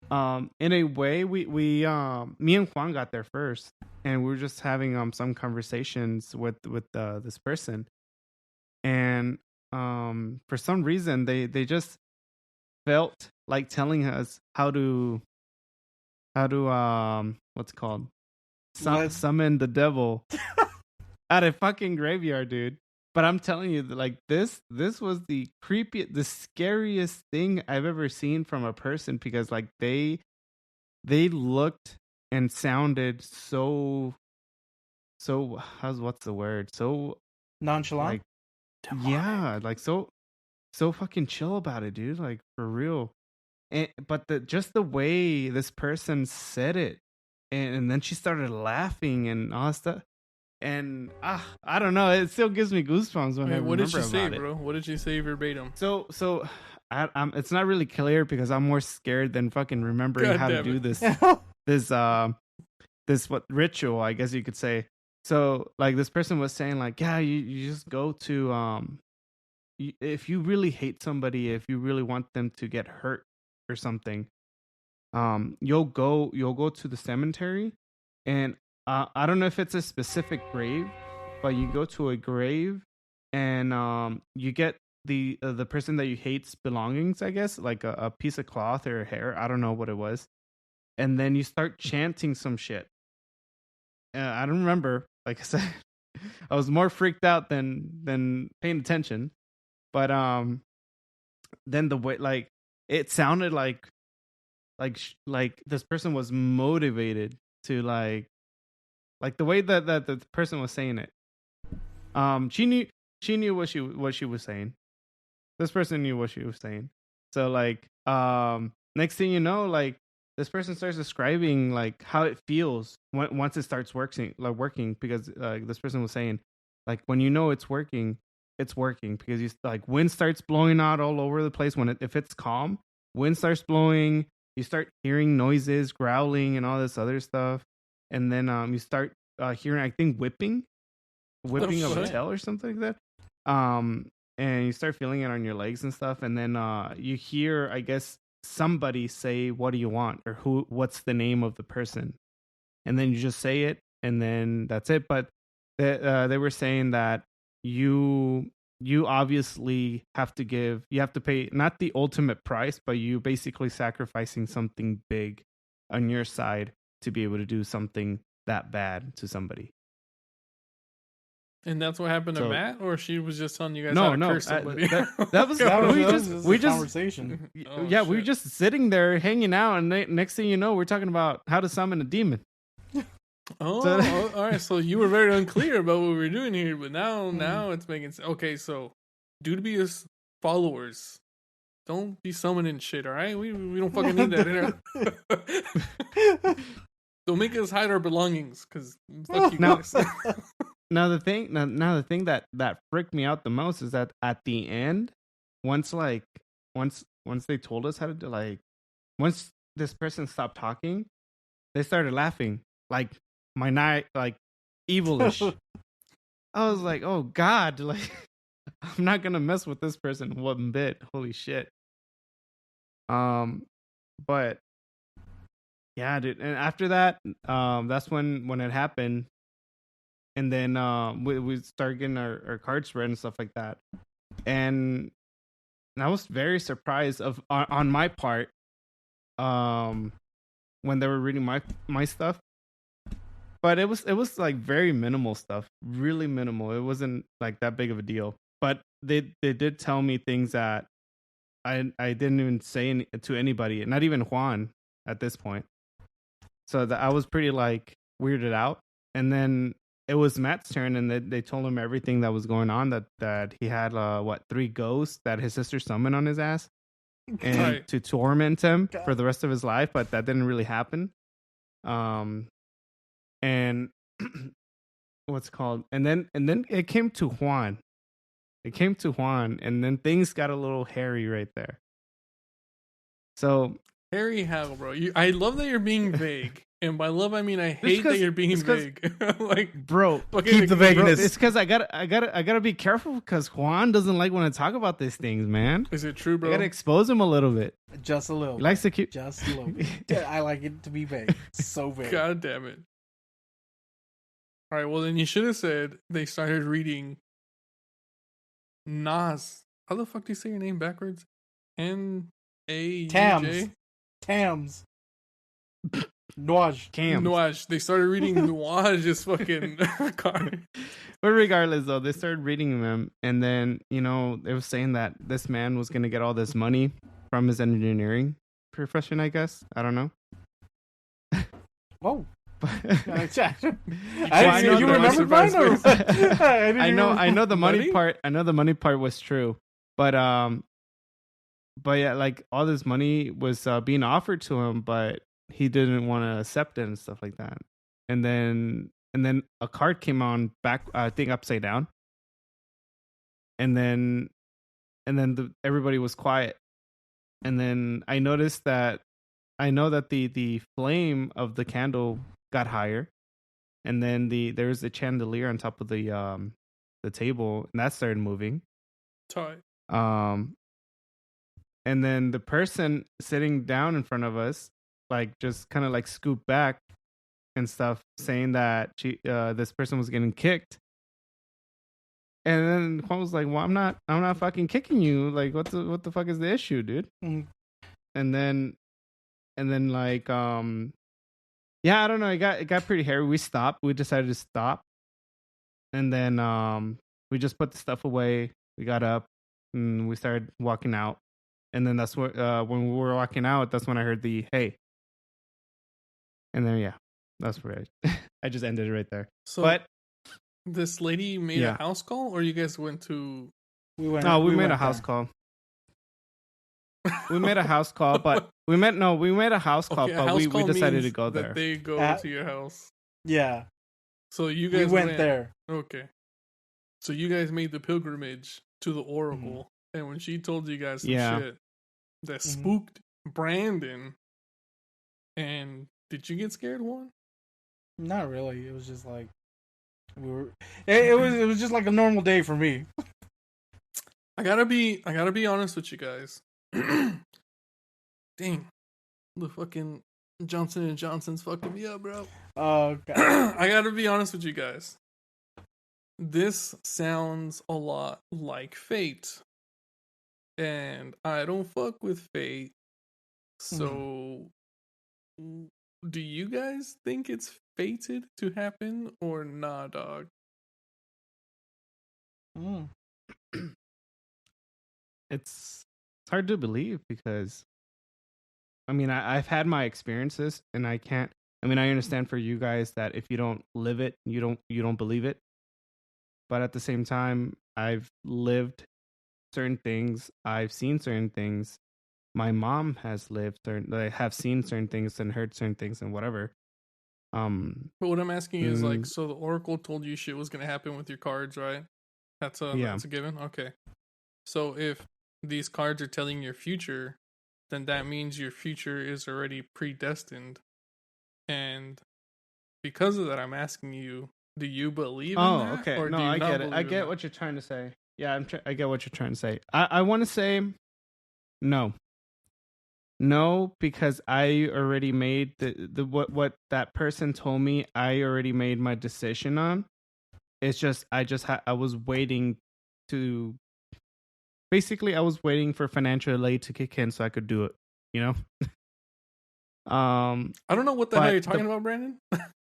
Speaker 3: in a way we me and Juan got there first, and we were just having some conversations with this person. And for some reason they just felt like telling us how to what's it called? Summon the devil at a fucking graveyard, dude. But I'm telling you, like this was the scariest thing I've ever seen from a person, because like they looked and sounded so what's the word? So
Speaker 2: nonchalant.
Speaker 3: Yeah, like so fucking chill about it, dude. Like for real. But just the way this person said it, and then she started laughing and all that stuff. And I don't know. It still gives me goosebumps when I
Speaker 1: Wait, what did
Speaker 3: remember
Speaker 1: she say,
Speaker 3: about it.
Speaker 1: bro? What did she say verbatim?
Speaker 3: So it's not really clear because I'm more scared than fucking remembering
Speaker 1: God
Speaker 3: how to
Speaker 1: damn
Speaker 3: do
Speaker 1: it.
Speaker 3: this what ritual, I guess you could say. So like this person was saying like, yeah, you just go to if you really hate somebody, if you really want them to get hurt or something, you'll go to the cemetery, and I don't know if it's a specific grave, but you go to a grave, and you get the person that you hate's belongings, I guess, like a piece of cloth or hair, I don't know what it was, and then you start chanting some shit. I don't remember, like I said. I was more freaked out than paying attention, but then the way, like, it sounded like this person was motivated to like the way that the person was saying it. She knew what she was saying. This person knew what she was saying. So like next thing you know, like this person starts describing like how it feels once it starts working, because this person was saying like when you know it's working because you like wind starts blowing out all over the place if it's calm, wind starts blowing, you start hearing noises, growling and all this other stuff, and then you start hearing, I think, whipping of a
Speaker 1: shit.
Speaker 3: tail or something like that. And you start feeling it on your legs and stuff, and then you hear, I guess, somebody say, "What do you want?" or what's the name of the person, and then you just say it, and then that's it. But they were saying that you obviously have to pay not the ultimate price, but you basically sacrificing something big on your side to be able to do something that bad to somebody.
Speaker 1: And that's what happened to
Speaker 3: So-
Speaker 1: Matt, or she was just telling you guys
Speaker 3: No,
Speaker 1: how to
Speaker 3: no,
Speaker 1: curse somebody?
Speaker 3: that was
Speaker 2: we
Speaker 3: just
Speaker 2: conversation.
Speaker 1: Oh,
Speaker 3: yeah, we were
Speaker 1: shit.
Speaker 3: just sitting there hanging out, and next thing you know, we're talking about how to summon a demon.
Speaker 1: Oh, all right. So you were very unclear about what we were doing here, but now it's making sense. Okay, so Dubious followers, don't be summoning shit. All right, we don't fucking need that in our. Don't make us hide our belongings, because fuck you
Speaker 3: Now-
Speaker 1: guys.
Speaker 3: Now the thing that freaked me out the most is that at the end, once they told us how to do, like, once this person stopped talking, they started laughing like my night, like evilish. I was like, oh god, like I'm not gonna mess with this person one bit. Holy shit. But yeah, dude. And after that, that's when it happened. And then we started getting our cards read and stuff like that. And I was very surprised on my part, when they were reading my stuff. But it was like very minimal stuff, really minimal. It wasn't like that big of a deal. But they did tell me things that I didn't even say to anybody, not even Juan at this point. So that I was pretty like weirded out. And then it was Matt's turn, and they told him everything that was going on. That he had 3 ghosts that his sister summoned on his ass, and
Speaker 1: Right.
Speaker 3: to torment him
Speaker 2: God.
Speaker 3: for the rest of his life. But that didn't really happen. And what's called, and then it came to Juan. It came to Juan, and then things got a little hairy right there. So
Speaker 1: Harry, how, bro? I love that you're being vague, and by love I mean I hate that
Speaker 3: 'cause-
Speaker 1: you're being
Speaker 3: it's 'cause-
Speaker 1: vague. Like,
Speaker 3: bro,
Speaker 1: fucking
Speaker 2: Keep the
Speaker 3: bro,
Speaker 2: vagueness.
Speaker 3: it's because I gotta be careful, because Juan doesn't like when I talk about these things, man.
Speaker 1: Is it true,
Speaker 3: I
Speaker 1: bro?
Speaker 3: gotta expose him a little bit.
Speaker 2: Just a little.
Speaker 3: He likes to keep.
Speaker 2: Just a little bit. I like it to be vague. So vague.
Speaker 1: God damn it! All right, well then you should have said they started reading Nas. How the fuck do you say your name backwards? N-A-U-J?
Speaker 2: Tams. Tams. Nuage.
Speaker 3: Cam.
Speaker 1: Nuage. They started reading Nuage's fucking card.
Speaker 3: But regardless, though, they started reading them, and then they were saying that this man was gonna get all this money from his engineering profession. I guess, I don't know.
Speaker 2: Whoa. You remember mine?
Speaker 3: I know the money
Speaker 1: Money?
Speaker 3: part. I know the money part was true, but yeah, like all this money was being offered to him, but he didn't want to accept it and stuff like that. And then a card came on back, I think upside down, and then everybody was quiet. And then I noticed that the flame of the candle got higher, and then there was a chandelier on top of the table, and that started moving.
Speaker 1: Tight.
Speaker 3: And then the person sitting down in front of us, like, just kind of like scooped back and stuff, saying that this person was getting kicked. And then Juan was like, "Well, I'm not fucking kicking you. Like, what the fuck is the issue, dude?"
Speaker 2: Mm.
Speaker 3: And then like, yeah, I don't know. It got pretty hairy. We stopped. We decided to stop. And then we just put the stuff away. We got up and we started walking out. And then that's what when we were walking out, that's when I heard the "hey." And then yeah, that's where I just ended it right there.
Speaker 1: So,
Speaker 3: But
Speaker 1: this lady made
Speaker 3: Yeah.
Speaker 1: a house call, or you guys went to?
Speaker 3: we made a house call. We made a house call, but we made a house call,
Speaker 1: Okay, a
Speaker 3: but
Speaker 1: house
Speaker 3: we
Speaker 1: call
Speaker 3: decided to
Speaker 1: means
Speaker 3: go there.
Speaker 1: That they go to your house.
Speaker 2: Yeah,
Speaker 1: So you
Speaker 2: we
Speaker 1: guys
Speaker 2: went there.
Speaker 1: Okay. So you guys made the pilgrimage to the Oracle, and when she told you guys some
Speaker 3: Yeah.
Speaker 1: shit that
Speaker 2: Mhm.
Speaker 1: spooked Brandon, and did you get scared, Juan?
Speaker 2: Not really. It was just like we were. It was just like a normal day for me.
Speaker 1: I gotta be honest with you guys. Dang, the fucking Johnson and Johnson's fucking me up, bro.
Speaker 2: Oh, God.
Speaker 1: I gotta be honest with you guys. This sounds a lot like Fate, and I don't fuck with Fate. So, do you guys think it's fated to happen or nah, dog?
Speaker 2: Mm.
Speaker 3: It's hard to believe because, I mean, I've had my experiences, and I can't. I mean, I understand for you guys that if you don't live it, you don't believe it. But at the same time, I've lived certain things. I've seen certain things. My mom has have seen certain things and heard certain things and whatever.
Speaker 1: But what I'm asking you is like,
Speaker 3: Mm.
Speaker 1: so the Oracle told you shit was gonna happen with your cards, right? That's a given. Okay. So if these cards are telling your future, then that means your future is already predestined. And because of that, I'm asking you, do you believe in that?
Speaker 3: Okay.
Speaker 1: Or
Speaker 3: No,
Speaker 1: do you
Speaker 3: I
Speaker 1: not
Speaker 3: get it.
Speaker 1: believe
Speaker 3: I
Speaker 1: in
Speaker 3: get
Speaker 1: that?
Speaker 3: what you're trying to say. Yeah, I get what you're trying to say. I want to say no. No, because I already made the what that person told me. I already made my decision on. It's just I was waiting to. Basically, I was waiting for financial aid to kick in so I could do it. You know.
Speaker 1: I don't know what the hell you're talking about, Brandon.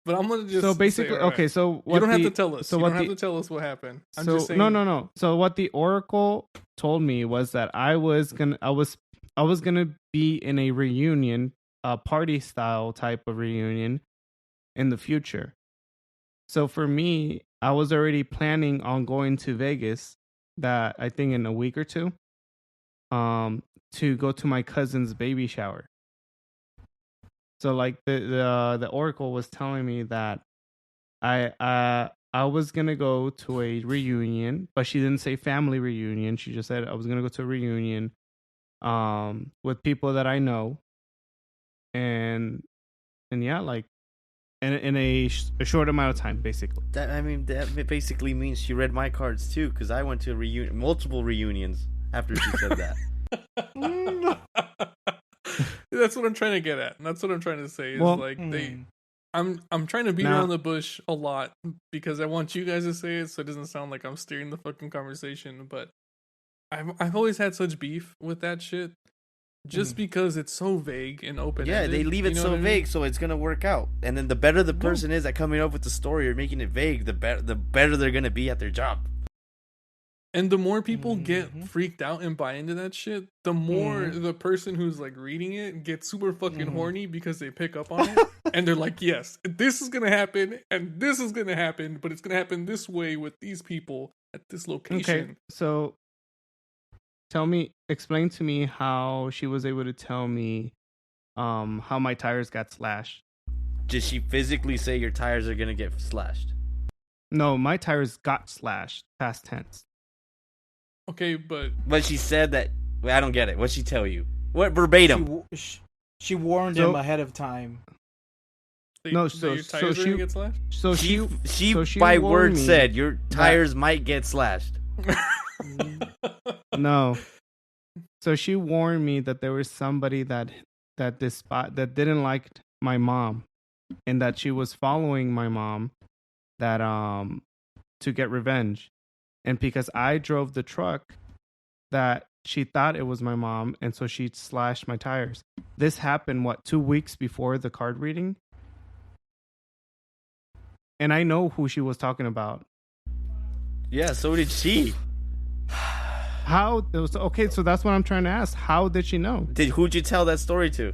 Speaker 1: But I'm gonna just
Speaker 3: so basically,
Speaker 1: say, all right.
Speaker 3: okay. So what
Speaker 1: you don't have
Speaker 3: the-
Speaker 1: to tell us.
Speaker 3: So
Speaker 1: You
Speaker 3: what
Speaker 1: don't
Speaker 3: the-
Speaker 1: have to tell us what happened. I'm
Speaker 3: So
Speaker 1: just saying.
Speaker 3: no. So what the Oracle told me was that I was gonna be in a reunion, a party style type of reunion in the future. So for me, I was already planning on going to Vegas, that I think in a week or two, to go to my cousin's baby shower. So like the Oracle was telling me that I was gonna go to a reunion, but she didn't say family reunion. She just said I was gonna go to a reunion, with people that I know, and yeah, like in a short amount of time, basically.
Speaker 4: That basically means she read my cards too, because I went to multiple reunions after she said that.
Speaker 1: That's what I'm trying to get at. That's what I'm trying to say. Is
Speaker 3: Well,
Speaker 1: like I'm trying to beat around the bush a lot because I want you guys to say it so it doesn't sound like I'm steering the fucking conversation. But I've always had such beef with that shit, just because it's so vague and open.
Speaker 4: Yeah, they leave it so vague, so it's gonna work out. And then the better the person is at coming up with the story or making it vague, the better they're gonna be at their job.
Speaker 1: And the more people get freaked out and buy into that shit, the more the person who's like reading it gets super fucking horny because they pick up on it. and they're like, yes, this is gonna happen, and this is gonna happen, but it's gonna happen this way with these people at this location.
Speaker 3: Okay, so explain to me how she was able to tell me how my tires got slashed.
Speaker 4: Did she physically say your tires are gonna get slashed?
Speaker 3: No, my tires got slashed. Past tense.
Speaker 1: Okay, but
Speaker 4: she said that. Wait, I don't get it. What'd she tell you? What verbatim?
Speaker 2: She warned him ahead of time.
Speaker 1: your tires are gonna get slashed.
Speaker 3: So
Speaker 4: she by word said your tires might get slashed.
Speaker 3: No. So she warned me that there was somebody that didn't like my mom, and that she was following my mom, that to get revenge, and because I drove the truck, that she thought it was my mom, and so she slashed my tires. This happened 2 weeks before the card reading, and I know who she was talking about.
Speaker 4: Yeah, so did she.
Speaker 3: How? Okay, so that's what I'm trying to ask. How did she know?
Speaker 4: Who'd you tell that story to?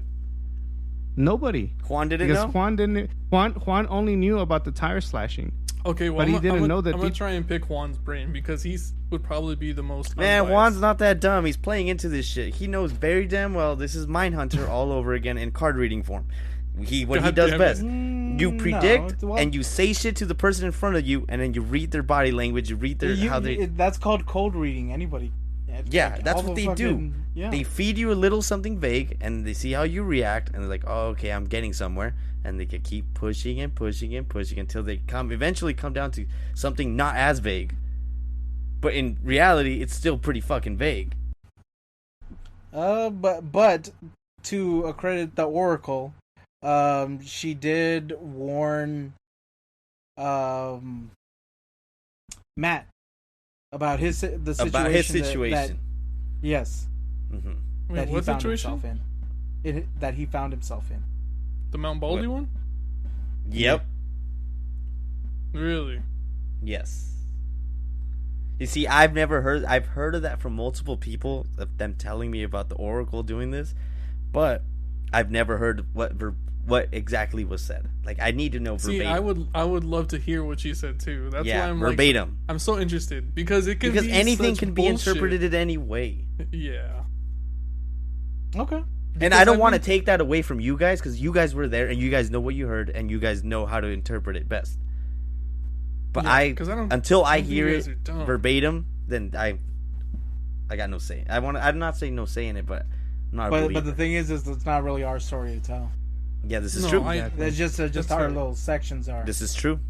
Speaker 3: Nobody.
Speaker 4: Juan didn't know?
Speaker 3: Because Juan only knew about the tire slashing.
Speaker 1: Okay, well,
Speaker 3: but he didn't know that.
Speaker 1: I'm gonna try and pick Juan's brain because he would probably be the most.
Speaker 4: Man,
Speaker 1: unbiased.
Speaker 4: Juan's not that dumb. He's playing into this shit. He knows very damn well this is Mindhunter all over again in card reading form. What he does best. You predict and you say shit to the person in front of you, and then you read their body language. You read their how they.
Speaker 2: That's called cold reading. Anybody.
Speaker 4: Yeah, that's what they do.
Speaker 2: Yeah.
Speaker 4: They feed you a little something vague, and they see how you react, and they're like, "Oh, okay, I'm getting somewhere." And they can keep pushing and pushing and pushing until they eventually come down to something not as vague. But in reality, it's still pretty fucking vague.
Speaker 2: But to accredit the Oracle, she did warn Matt about his situation.
Speaker 4: About his situation.
Speaker 2: Yes.
Speaker 1: Mm-hmm.
Speaker 2: That
Speaker 1: Wait, what situation?
Speaker 2: That he found himself in.
Speaker 1: The Mount Baldy one?
Speaker 4: Yep.
Speaker 1: Really?
Speaker 4: Yes. You see, I've heard of that from multiple people, of them telling me about the Oracle doing this, but I've never heard what exactly was said. Like, I need to know verbatim.
Speaker 1: See, I would love to hear what she said too. That's why I'm
Speaker 4: verbatim.
Speaker 1: I'm so interested because
Speaker 4: anything can be interpreted in any way.
Speaker 1: Yeah.
Speaker 2: Okay.
Speaker 4: And I don't want to take that away from you guys, because you guys were there and you guys know what you heard and you guys know how to interpret it best. But until I hear it verbatim, then I got no say. I'm not saying no say in it, but I'm not.
Speaker 2: But the thing is it's not really our story to tell.
Speaker 4: Yeah, this is true.
Speaker 2: That's just our little sections are.
Speaker 4: This is true.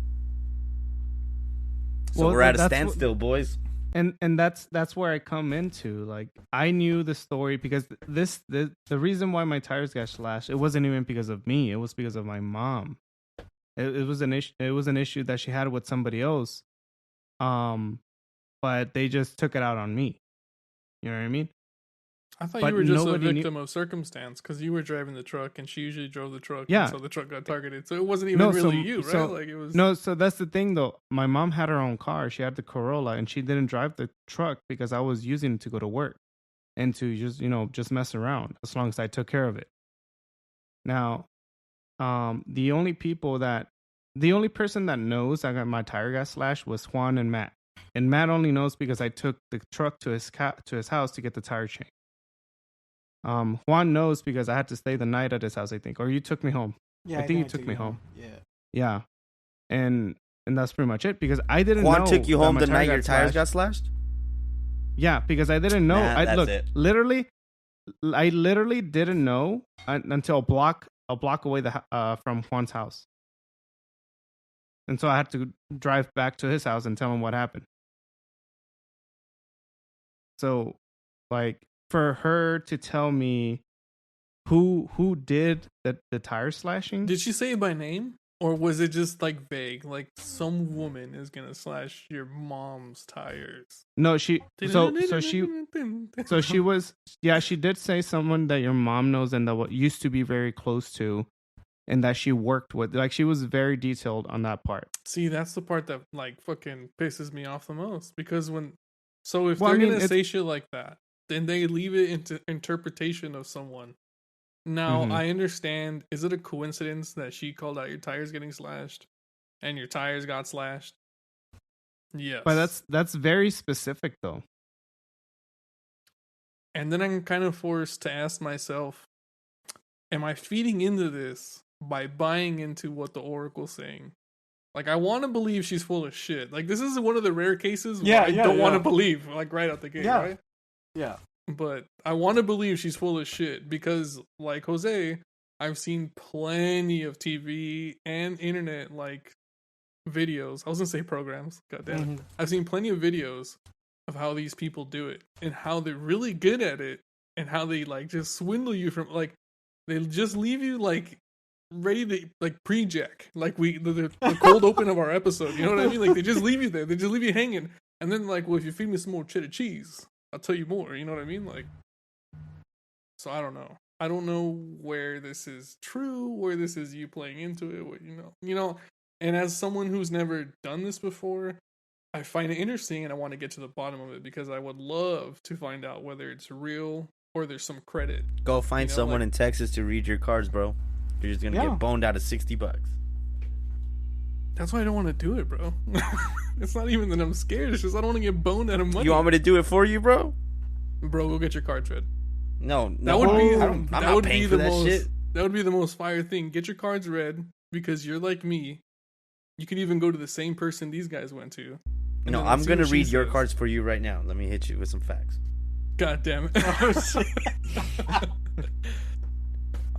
Speaker 4: So we're at a standstill, boys.
Speaker 3: And that's where I come into. Like, I knew the story because the reason why my tires got slashed, it wasn't even because of me. It was because of my mom. It was an issue. It was an issue that she had with somebody else. But they just took it out on me. You know what I mean?
Speaker 1: I thought you were just a victim of circumstance because you were driving the truck and she usually drove the truck.
Speaker 3: Yeah.
Speaker 1: And so the truck got targeted. So it wasn't even you, right? Like it was.
Speaker 3: No, so that's the thing though. My mom had her own car. She had the Corolla and she didn't drive the truck because I was using it to go to work and to just mess around as long as I took care of it. Now, the only person that knows I got my tire got slashed was Juan and Matt. And Matt only knows because I took the truck to his house to get the tire changed. Juan knows because I had to stay the night at his house, I think, or you took me home.
Speaker 2: Yeah,
Speaker 3: I think you took me home.
Speaker 2: Yeah,
Speaker 3: and that's pretty much it because I didn't know.
Speaker 4: Juan took you home the night your tires got slashed.
Speaker 3: Yeah, because I didn't know.
Speaker 4: It.
Speaker 3: I literally didn't know until a block away from Juan's house, and so I had to drive back to his house and tell him what happened. So, like, for her to tell me who did the tire slashing.
Speaker 1: Did she say it by name? Or was it just like vague? Like some woman is gonna slash your mom's tires.
Speaker 3: No, she was she did say someone that your mom knows and that used to be very close to and that she worked with. Like she was very detailed on that part.
Speaker 1: See, that's the part that like fucking pisses me off the most because if they're gonna say shit like that, then they leave it into interpretation of someone. Now,
Speaker 3: Mhm.
Speaker 1: I understand. Is it a coincidence that she called out your tires getting slashed and your tires got slashed?
Speaker 3: But
Speaker 1: Yes.
Speaker 3: that's very specific though.
Speaker 1: And then I'm kind of forced to ask myself, am I feeding into this by buying into what the Oracle's saying? Like, I want to believe she's full of shit. Like, this is one of the rare cases where
Speaker 2: Yeah,
Speaker 1: I don't want to believe, like, right out the gate,
Speaker 2: Yeah.
Speaker 1: right?
Speaker 2: Yeah.
Speaker 1: But I want to believe she's full of shit because, like Jose, I've seen plenty of TV and internet, like, videos. I was gonna say programs. God damn it.
Speaker 2: Mhm.
Speaker 1: I've seen plenty of videos of how these people do it and how they're really good at it and how they like just swindle you from like they just leave you like ready to like pre-jack like the cold open of our episode. You know what I mean? Like they just leave you there. They just leave you hanging. And then like, well, if you feed me some more cheddar cheese, I'll tell you more. You know what I mean? Like, so I don't know. I don't know where this is true, where this is you playing into it. What you know. And as someone who's never done this before, I find it interesting, and I want to get to the bottom of it because I would love to find out whether it's real or there's some credit.
Speaker 4: Go find someone in Texas to read your cards, bro. You're just gonna get boned out of $60.
Speaker 1: That's why I don't want to do it, bro. It's not even that I'm scared. It's just I don't want to get boned out of money.
Speaker 4: You want me to do it for you, bro?
Speaker 1: Bro, go get your cards read.
Speaker 4: No,
Speaker 1: That would be.
Speaker 4: I'm not paying for that shit.
Speaker 1: That would be the most fire thing. Get your cards read because you're like me. You could even go to the same person these guys went to.
Speaker 4: No, I'm gonna read your cards for you right now. Let me hit you with some facts.
Speaker 1: God damn it!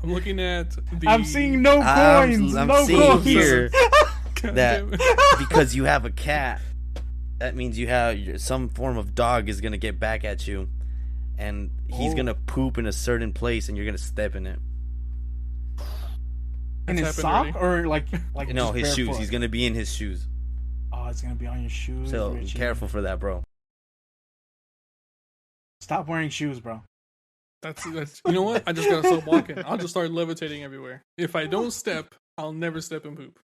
Speaker 1: I'm looking at the.
Speaker 2: I'm seeing no coins.
Speaker 4: I'm
Speaker 2: no
Speaker 4: seeing
Speaker 2: coins.
Speaker 4: here
Speaker 1: God
Speaker 4: that
Speaker 1: damn it.
Speaker 4: because you have a cat, that means you have some form of dog is gonna get back at you, and he's gonna poop in a certain place, and you're gonna step in it.
Speaker 2: In
Speaker 1: That's
Speaker 2: his
Speaker 1: happened
Speaker 2: sock or like
Speaker 4: No,
Speaker 2: just
Speaker 4: his shoes.
Speaker 2: barefoot?
Speaker 4: He's gonna be in his shoes.
Speaker 2: Oh, it's gonna be on your shoes.
Speaker 4: So
Speaker 2: Richie.
Speaker 4: careful for that, bro.
Speaker 2: Stop wearing shoes, bro.
Speaker 1: That's you know what? I just gotta stop walking. I'll just start levitating everywhere. If I don't step, I'll never step and poop.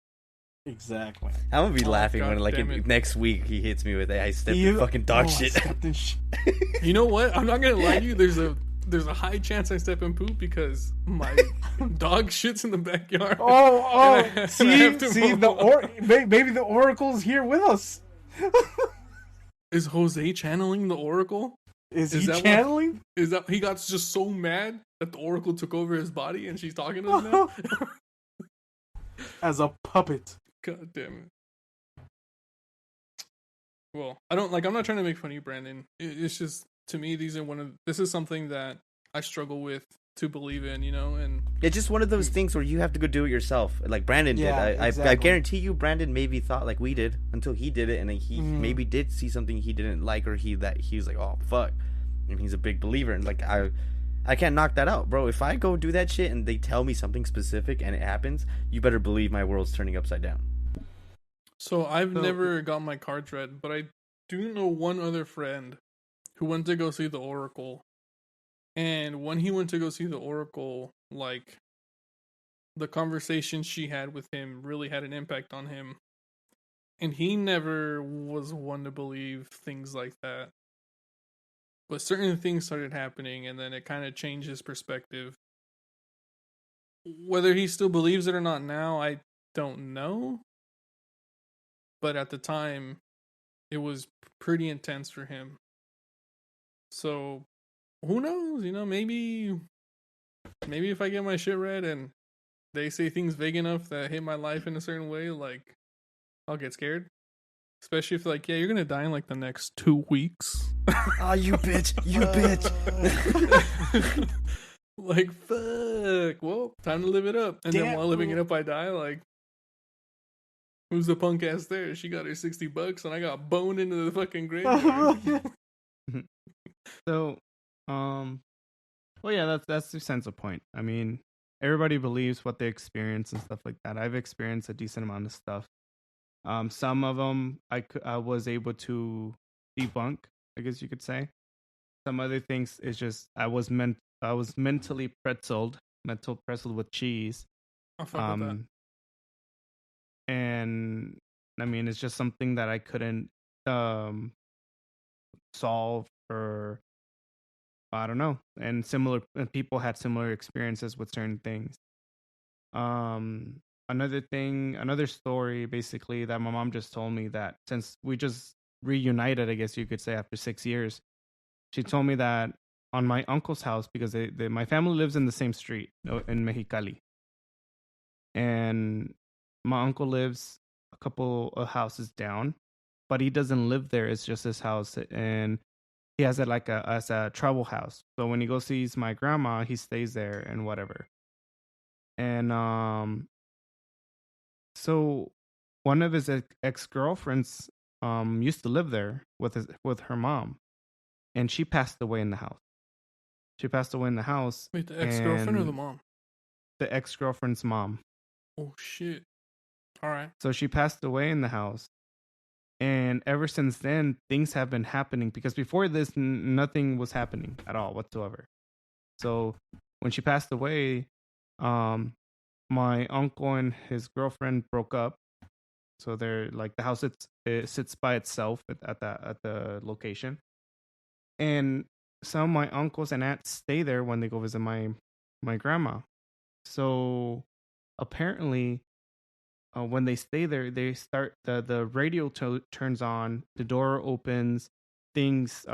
Speaker 2: Exactly.
Speaker 4: I'm gonna be
Speaker 1: Oh,
Speaker 4: laughing
Speaker 1: God
Speaker 4: when like
Speaker 1: damn it.
Speaker 4: next week he hits me with I stepped in fucking dog
Speaker 2: I
Speaker 4: shit.
Speaker 2: stepped in
Speaker 1: You know what? I'm not gonna lie to you. There's a high chance I step and poop because my dog shits in the backyard.
Speaker 2: Oh,
Speaker 1: And I
Speaker 2: see,
Speaker 1: have to
Speaker 2: see,
Speaker 1: mow.
Speaker 2: maybe the oracle's here with us.
Speaker 1: Is Jose channeling the Oracle?
Speaker 2: Is
Speaker 1: Is
Speaker 2: he
Speaker 1: that what-
Speaker 2: channeling?
Speaker 1: Is that he got just so mad that the Oracle took over his body and she's talking to him now?
Speaker 2: As a puppet.
Speaker 1: God damn it. Well, I'm not trying to make fun of you, Brandon. It's just to me this is something that I struggle with to believe in, you know, and
Speaker 4: It's just one of those things where you have to go do it yourself, like Brandon
Speaker 2: Yeah,
Speaker 4: did. I
Speaker 2: exactly.
Speaker 4: guarantee you, Brandon maybe thought like we did until he did it, and then he maybe did see something he didn't like, or he was like, oh fuck, and he's a big believer, and like I can't knock that out, bro. If I go do that shit and they tell me something specific and it happens, you better believe my world's turning upside down.
Speaker 1: so I've never got my cards read, but I do know one other friend who went to go see the Oracle. And when he went to go see the Oracle, like the conversation she had with him really had an impact on him. And he never was one to believe things like that. But certain things started happening and then it kind of changed his perspective. Whether he still believes it or not now, I don't know. But at the time, it was pretty intense for him. So, who knows? You know, maybe if I get my shit read and they say things vague enough that hit my life in a certain way, like I'll get scared. Especially if like, yeah, you're gonna die in like the next 2 weeks.
Speaker 4: Oh, you bitch, you bitch.
Speaker 1: Like, fuck. Well, time to live it up. And then while living it up, I die. Like, who's the punk ass there? She got her $60 and I got boned into the fucking graveyard.
Speaker 3: So, well, yeah, that's the sense of point. I mean, everybody believes what they experience and stuff like that. I've experienced a decent amount of stuff. Some of them I was able to debunk, I guess you could say. Some other things is just I was mentally pretzeled with cheese.
Speaker 1: I'll fuck with that.
Speaker 3: And I mean, it's just something that I couldn't solve or I don't know. And similar people had similar experiences with certain things. Another story basically that my mom just told me, that since we just reunited, I guess you could say, after 6 years, she told me that on my uncle's house, because my family lives in the same street in Mexicali, and my uncle lives a couple of houses down, but he doesn't live there. It's just his house, and he has it like as a travel house. So when he goes sees my grandma, he stays there and whatever. And so one of his ex girlfriends used to live there with her mom, and she passed away in the house. She passed away in the house.
Speaker 1: Wait, the ex-girlfriend or the mom?
Speaker 3: The ex-girlfriend's mom.
Speaker 1: Oh shit! All right.
Speaker 3: So she passed away in the house, and ever since then, things have been happening. Because before this, nothing was happening at all whatsoever. So when she passed away, my uncle and his girlfriend broke up. So they're like, the house it sits by itself at the location, and some of my uncles and aunts stay there when they go visit my grandma. So apparently, when they stay there, they start the radio turns on, the door opens, things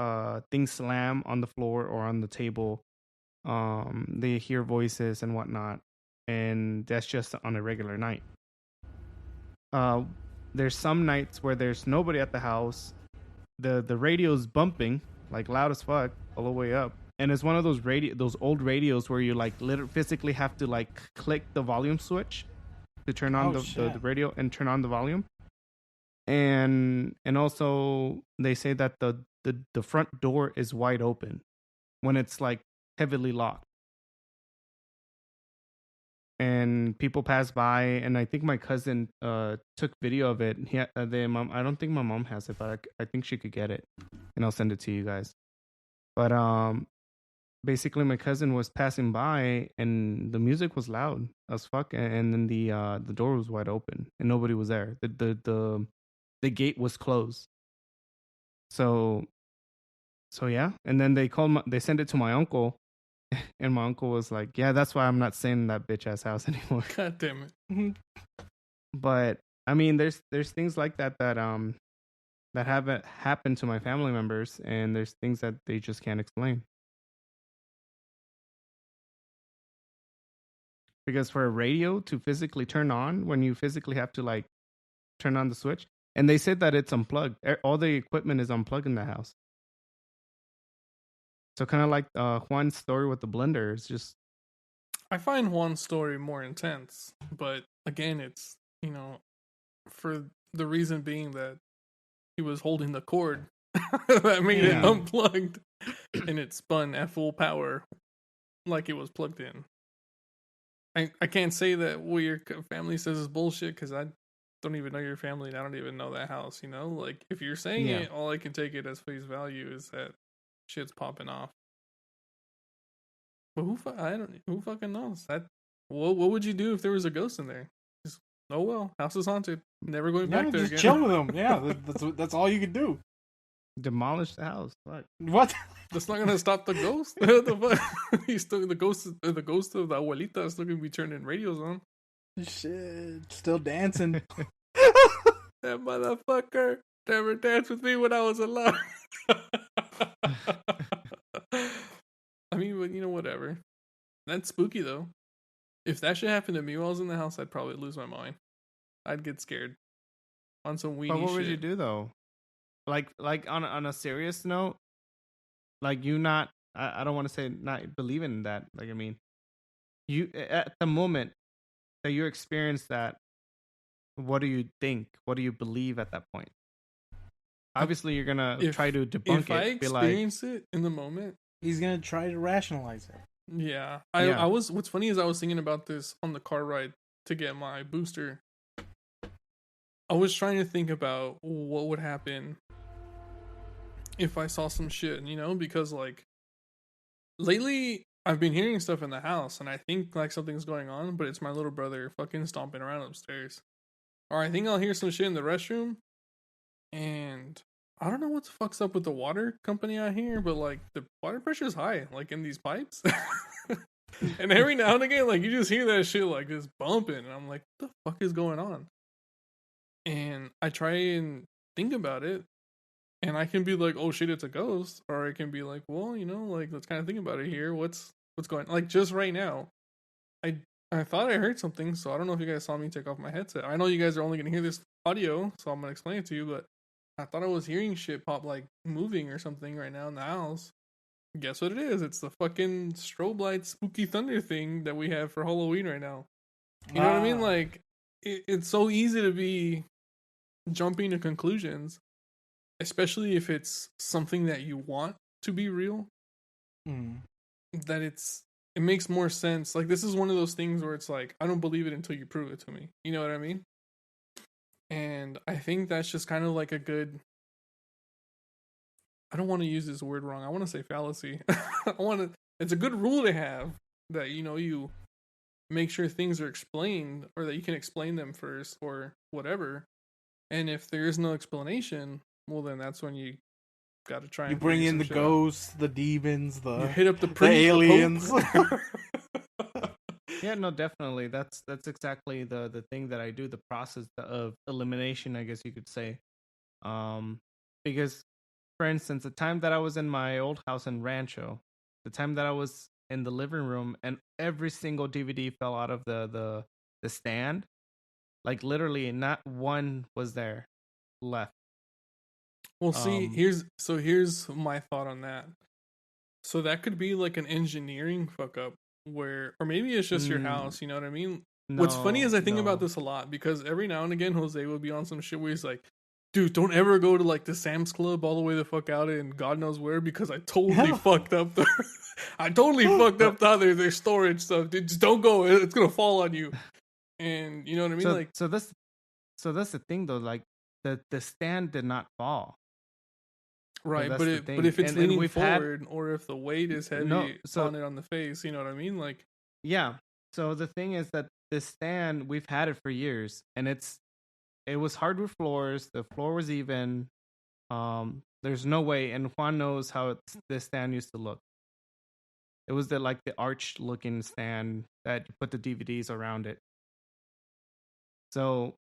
Speaker 3: slam on the floor or on the table. They hear voices and whatnot, and that's just on a regular night. There's some nights where there's nobody at the house. The radio's bumping like loud as fuck all the way up, and it's one of those old radios where you like literally physically have to like click the volume switch to turn on the radio and turn on the volume. And also they say that the front door is wide open when it's like heavily locked. And people pass by, and I think my cousin took video of it. I don't think my mom has it, but I think she could get it, and I'll send it to you guys. But basically, my cousin was passing by, and the music was loud as fuck, and then the door was wide open, and nobody was there. The gate was closed. So yeah, and then they sent it to my uncle. And my uncle was like, "Yeah, that's why I'm not staying in that bitch ass house anymore."
Speaker 1: God damn it!
Speaker 3: But I mean, there's things like that haven't happened to my family members, and there's things that they just can't explain. Because for a radio to physically turn on, when you physically have to like turn on the switch, and they said that it's unplugged. All the equipment is unplugged in the house. So kind of like Juan's story with the blender. It's just,
Speaker 1: I find Juan's story more intense, but again, it's, for the reason being that he was holding the cord that made it unplugged, and it spun at full power like it was plugged in. I can't say that what your family says is bullshit, because I don't even know your family, and I don't even know that house, Like, if you're saying it, all I can take it as face value is that shit's popping off. But who fucking knows? What would you do if there was a ghost in there? Just, oh well, house is haunted. Never going back there
Speaker 2: just
Speaker 1: again.
Speaker 2: Chill with them. Yeah, that's all you can do.
Speaker 3: Demolish the house.
Speaker 2: What?
Speaker 1: That's not gonna stop the ghost. What the fuck? He's still the ghost of the abuelita is still gonna be turning radios on.
Speaker 2: Shit, still dancing.
Speaker 1: That motherfucker never danced with me when I was alive. I mean, but whatever. That's spooky though. If that shit happened to me while I was in the house, I'd probably lose my mind. I'd get scared. On some weenie shit.
Speaker 3: But what would you do though? Like on a serious note, like you not, I don't want to say not believing in that. Like, I mean, you at the moment that you experience that, what do you think? What do you believe at that point? Obviously, you're gonna try to debunk it.
Speaker 1: If I experience it in the moment,
Speaker 2: he's gonna try to rationalize it.
Speaker 1: Yeah. I was. What's funny is I was thinking about this on the car ride to get my booster. I was trying to think about what would happen if I saw some shit, because like lately I've been hearing stuff in the house, and I think like something's going on, but it's my little brother fucking stomping around upstairs. Or I think I'll hear some shit in the restroom, and I don't know what the fuck's up with the water company out here, but like the water pressure is high, like in these pipes. And every now and again, like you just hear that shit like just bumping, and I'm like, what the fuck is going on? And I try and think about it, and I can be like, oh shit, it's a ghost, or I can be like, well, like let's kind of think about it here. What's going on? Like just right now, I I thought I heard something, so I don't know if you guys saw me take off my headset. I know you guys are only gonna hear this audio, so I'm gonna explain it to you, but I thought I was hearing shit pop like moving or something right now in the house. Guess what it is? It's the fucking strobe light spooky thunder thing that we have for Halloween right now. You know what I mean? Like, it's so easy to be jumping to conclusions, especially if it's something that you want to be real. That it makes more sense. Like, this is one of those things where it's like, I don't believe it until you prove it to me. You know what I mean? And I think that's just kind of like a good, I don't want to use this word wrong. I want to say fallacy. It's a good rule to have that, you make sure things are explained, or that you can explain them first or whatever. And if there is no explanation, well, then that's when you got to try and
Speaker 2: bring in the ghosts, the demons,
Speaker 1: you hit up the
Speaker 2: aliens.
Speaker 3: Yeah, no, definitely. That's exactly the thing that I do, the process of elimination, I guess you could say. Because, for instance, the time that I was in my old house in Rancho, the time that I was in the living room and every single DVD fell out of the stand, like literally not one was there left.
Speaker 1: Well, see, here's my thought on that. So that could be like an engineering fuck up or maybe it's just your house, you know what I mean? What's funny is I think about this a lot because every now and again Jose will be on some shit where he's like, dude, don't ever go to like the Sam's Club all the way the fuck out and God knows where because I totally fucked up their storage stuff. Dude, just don't go. It's gonna fall on you. And you know what I mean?
Speaker 3: So that's the thing though, like the stand did not fall.
Speaker 1: Right, but if it's leaning forward or if the weight is heavy on it on the face, you know what I mean? Like,
Speaker 3: yeah. So the thing is that this stand, we've had it for years, and it was hardwood floors. The floor was even. There's no way, and Juan knows how this stand used to look. It was the arched looking stand that you put the DVDs around it. So,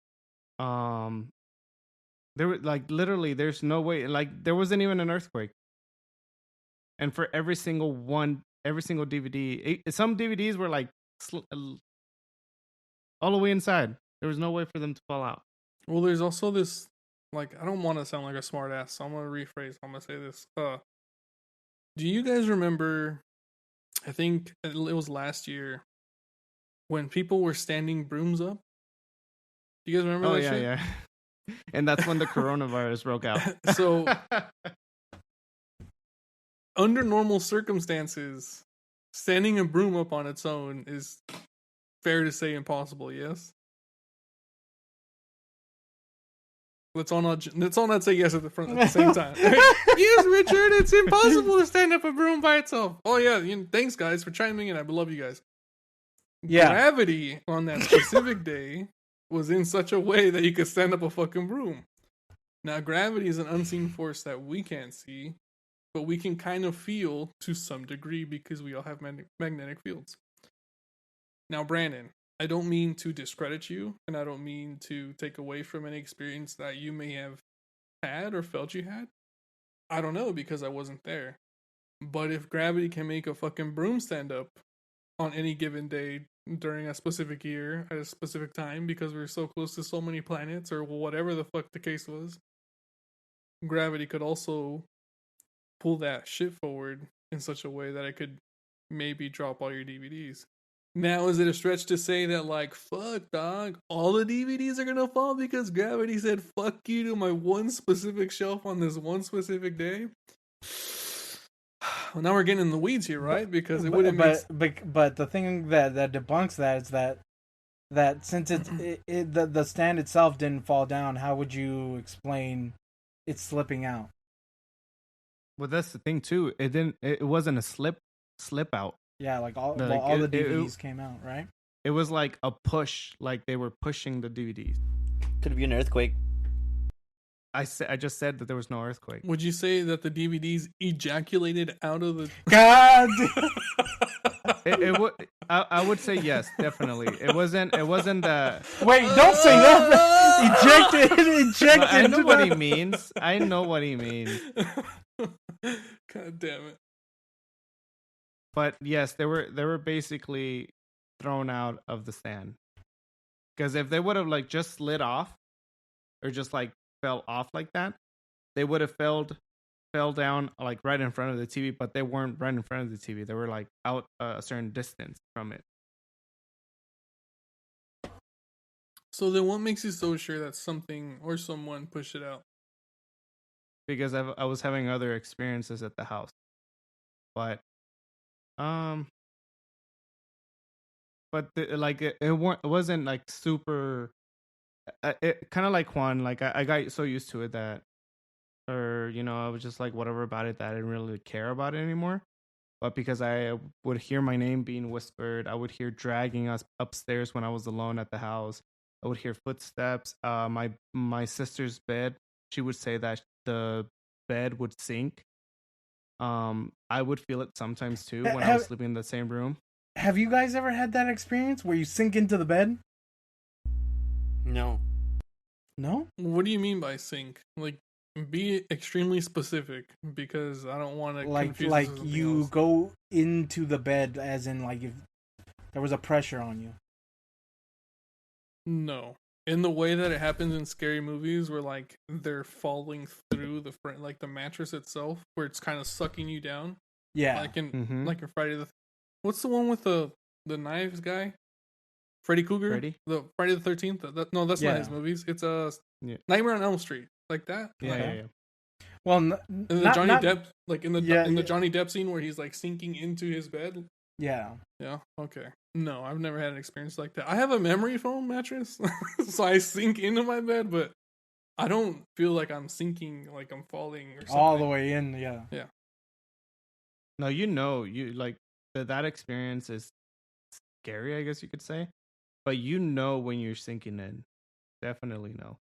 Speaker 3: there was literally, there's no way. Like there wasn't even an earthquake. And for every single DVD, some DVDs were like all the way inside. There was no way for them to fall out.
Speaker 1: Well, there's also this, like, I don't want to sound like a smart ass, so I'm going to rephrase. I'm going to say this. Do you guys remember, I think it was last year, when people were standing brooms up? Do you guys remember that shit?
Speaker 3: Yeah. And that's when the coronavirus broke out.
Speaker 1: So, under normal circumstances, standing a broom up on its own is fair to say impossible, yes? Let's all not say yes at the same time. Yes, Richard, it's impossible to stand up a broom by itself. Oh yeah, thanks guys for chiming in. I love you guys. Yeah. Gravity on that specific day was in such a way that you could stand up a fucking broom. Now, gravity is an unseen force that we can't see, but we can kind of feel to some degree because we all have magnetic fields. Now, Brandon, I don't mean to discredit you, and I don't mean to take away from any experience that you may have had or felt you had. I don't know because I wasn't there. But if gravity can make a fucking broom stand up on any given day during a specific year at a specific time because we're so close to so many planets or whatever the fuck the case was, gravity could also pull that shit forward in such a way that it could maybe drop all your DVDs. Now, is it a stretch to say that, like, fuck, dog, all the DVDs are gonna fall because gravity said fuck you to my one specific shelf on this one specific day? Well, now we're getting in the weeds here, right? Because it wouldn't
Speaker 2: but the thing that debunks that is that since the stand itself didn't fall down, how would you explain it slipping out?
Speaker 3: Well, that's the thing too. It wasn't a slip out.
Speaker 2: Yeah, like all the DVDs came out, right?
Speaker 3: It was like a push, like they were pushing the DVDs.
Speaker 4: Could be an earthquake.
Speaker 3: I just said that there was no earthquake.
Speaker 1: Would you say that the DVDs ejaculated out of the?
Speaker 2: God.
Speaker 3: It would. I would say yes, definitely. It wasn't.
Speaker 2: Wait, don't say that. Ejected.
Speaker 3: I know what he means. I know what he means.
Speaker 1: God damn it!
Speaker 3: But yes, they were basically thrown out of the stand. Because if they would have like just slid off, or just like fell off like that, they would have fell down like right in front of the TV. But they weren't right in front of the TV. They were like out a certain distance from it.
Speaker 1: So then, what makes you so sure that something or someone pushed it out?
Speaker 3: Because I was having other experiences at the house, but it wasn't like super. It kind of like Juan, like I got so used to it that, or I was just like whatever about it that I didn't really care about it anymore. But because I would hear my name being whispered, I would hear dragging us upstairs when I was alone at the house. I would hear footsteps. My sister's bed, she would say that the bed would sink. I would feel it sometimes too when I was sleeping in the same room.
Speaker 2: Have you guys ever had that experience where you sink into the bed?
Speaker 4: No.
Speaker 2: No?
Speaker 1: What do you mean by sink? Like, be extremely specific because I don't want to confuse
Speaker 2: like
Speaker 1: this with
Speaker 2: you
Speaker 1: something else.
Speaker 2: go into the bed as in like if there was a pressure on you.
Speaker 1: No. In the way that it happens in scary movies where like they're falling through the like the mattress itself where it's kind of sucking you down.
Speaker 2: Yeah.
Speaker 1: Like in Friday what's the one with the knives guy? Freddy Krueger?
Speaker 3: Freddy?
Speaker 1: The Friday the 13th? No, that's not his movies. It's Nightmare on Elm Street. Like that?
Speaker 3: Yeah.
Speaker 2: Well,
Speaker 1: in the Johnny Depp, like in the Johnny Depp scene where he's like sinking into his bed.
Speaker 2: Yeah.
Speaker 1: Yeah. Okay. No, I've never had an experience like that. I have a memory foam mattress, so I sink into my bed, but I don't feel like I'm sinking, like I'm falling or something.
Speaker 2: All the way in. Yeah.
Speaker 1: Yeah.
Speaker 3: No, you like that experience is scary, I guess you could say, but when you're sinking in, definitely know.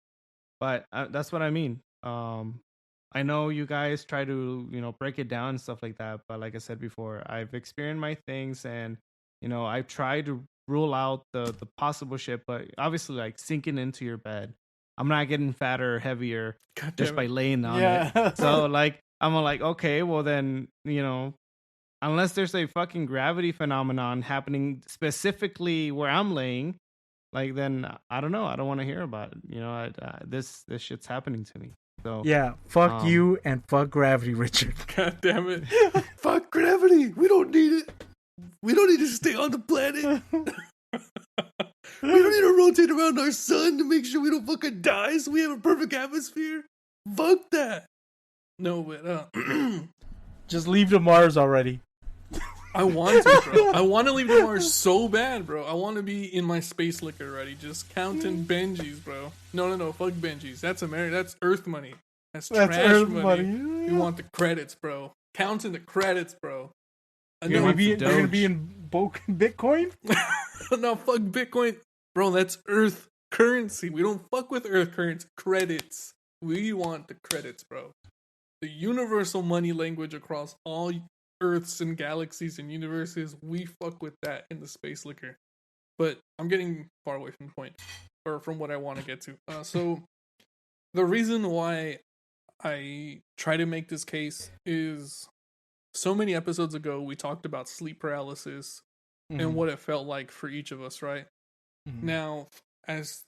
Speaker 3: But that's what I mean. I know you guys try to, break it down and stuff like that. But like I said before, I've experienced my things and, I've tried to rule out the possible shit. But obviously, like sinking into your bed, I'm not getting fatter or heavier just by laying on it. So like, I'm like, okay, well then, unless there's a fucking gravity phenomenon happening specifically where I'm laying, like then I don't know. I don't want to hear about it. This shit's happening to me. So
Speaker 2: yeah, fuck you and fuck gravity, Richard.
Speaker 1: God damn it. Fuck gravity. We don't need it. We don't need to stay on the planet. We don't need to rotate around our sun to make sure we don't fucking die so we have a perfect atmosphere. Fuck that. No, but
Speaker 2: just leave to Mars already.
Speaker 1: I want to, bro. I want to leave to Mars so bad, bro. I want to be in my space liquor already, just counting Benjis, bro. No, fuck Benjis. That's That's Earth money. That's trash
Speaker 2: Earth
Speaker 1: money.
Speaker 2: Yeah.
Speaker 1: We want the credits, bro. Counting the credits, bro.
Speaker 2: You're gonna be in Bitcoin?
Speaker 1: No, fuck Bitcoin, bro. That's Earth currency. We don't fuck with Earth currency. Credits. We want the credits, bro. The universal money language across all Earths and galaxies and universes, we fuck with that in the space liquor. But I'm getting far away from the point, or from what I want to get to. So the reason why I try to make this case is so many episodes ago we talked about sleep paralysis and what it felt like for each of us, right? Now, as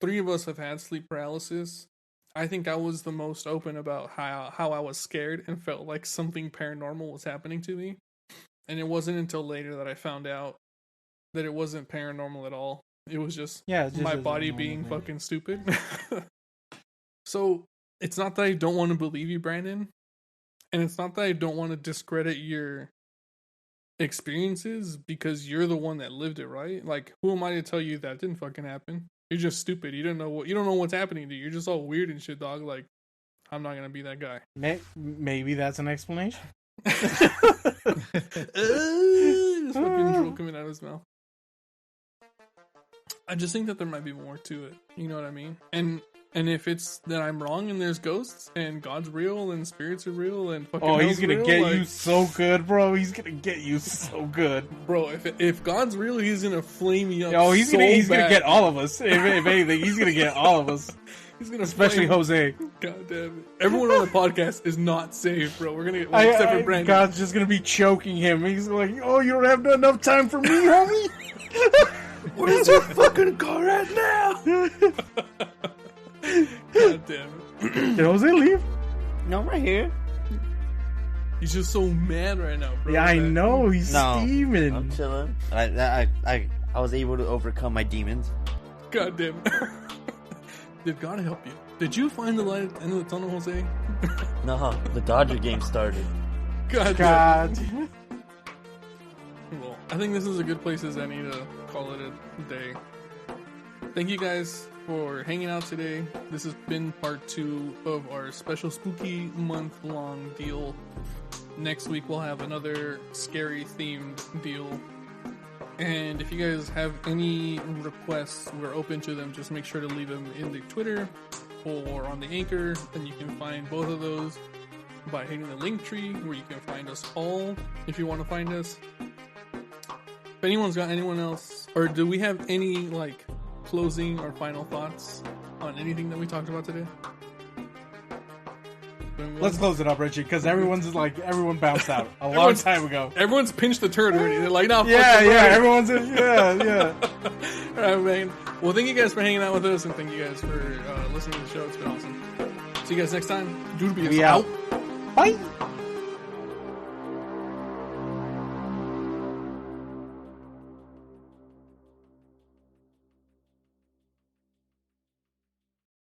Speaker 1: 3 of us have had sleep paralysis, I think I was the most open about how I was scared and felt like something paranormal was happening to me. And it wasn't until later that I found out that it wasn't paranormal at all. It was just my body being fucking stupid. So it's not that I don't want to believe you, Brandon. And it's not that I don't want to discredit your experiences because you're the one that lived it, right? Like, who am I to tell you that didn't fucking happen? You're just stupid. You don't know what's happening to you. You're just all weird and shit, dog. Like, I'm not gonna be that guy.
Speaker 2: Maybe that's an explanation.
Speaker 1: Just fucking drool coming out of his mouth. I just think that there might be more to it. You know what I mean? And And if it's that I'm wrong and there's ghosts and God's real and spirits are real and fucking
Speaker 2: Oh, he's
Speaker 1: hell's
Speaker 2: gonna
Speaker 1: real,
Speaker 2: get
Speaker 1: like,
Speaker 2: you so good, bro. He's gonna get you so good.
Speaker 1: bro. If God's real, he's gonna flame me up.
Speaker 2: Oh, he's
Speaker 1: so
Speaker 2: gonna
Speaker 1: bad.
Speaker 2: get all of us. If anything, he's gonna get all of us.
Speaker 1: He's gonna
Speaker 2: Especially
Speaker 1: flame-
Speaker 2: Jose.
Speaker 1: God damn it! Everyone on the podcast is not safe, bro. We're gonna get except for Brandon.
Speaker 2: God's just gonna be choking him. He's like, "Oh, you don't have enough time for me, homie."
Speaker 1: Where's your fucking car at now? God damn it!
Speaker 2: Did Jose leave?
Speaker 4: No, I'm right here.
Speaker 1: He's just so mad right now, bro.
Speaker 2: Yeah, I
Speaker 1: that-
Speaker 2: know. He's
Speaker 4: No,
Speaker 2: steaming.
Speaker 4: I'm chilling. I was able to overcome my demons.
Speaker 1: God damn it! Did God help you? Did you find the light at the end of the tunnel, Jose?
Speaker 4: No, the Dodger game started.
Speaker 1: God damn it!
Speaker 2: God.
Speaker 1: Well, I think this is a good place as any to call it a day. Thank you guys for hanging out today. This has been part 2 of our special spooky month-long deal. Next week we'll have another scary themed deal. And if you guys have any requests, we're open to them. Just make sure to leave them in the Twitter or on the Anchor. And you can find both of those by hitting the link tree where you can find us all if you want to find us. If anyone's got anyone else, or do we have any like closing or final thoughts on anything that we talked about today?
Speaker 2: Let's close it up, Richie, because everyone bounced out a long
Speaker 1: Everyone's-
Speaker 2: time ago.
Speaker 1: Everyone's pinched the turd already. They're like, nah,
Speaker 2: Yeah,
Speaker 1: fuck it,
Speaker 2: yeah,
Speaker 1: bro.
Speaker 2: everyone's yeah.
Speaker 1: All right, man. Well, thank you guys for hanging out with us, and thank you guys for listening to the show. It's been awesome. See you guys next time. Dude, be
Speaker 2: We out. Bye.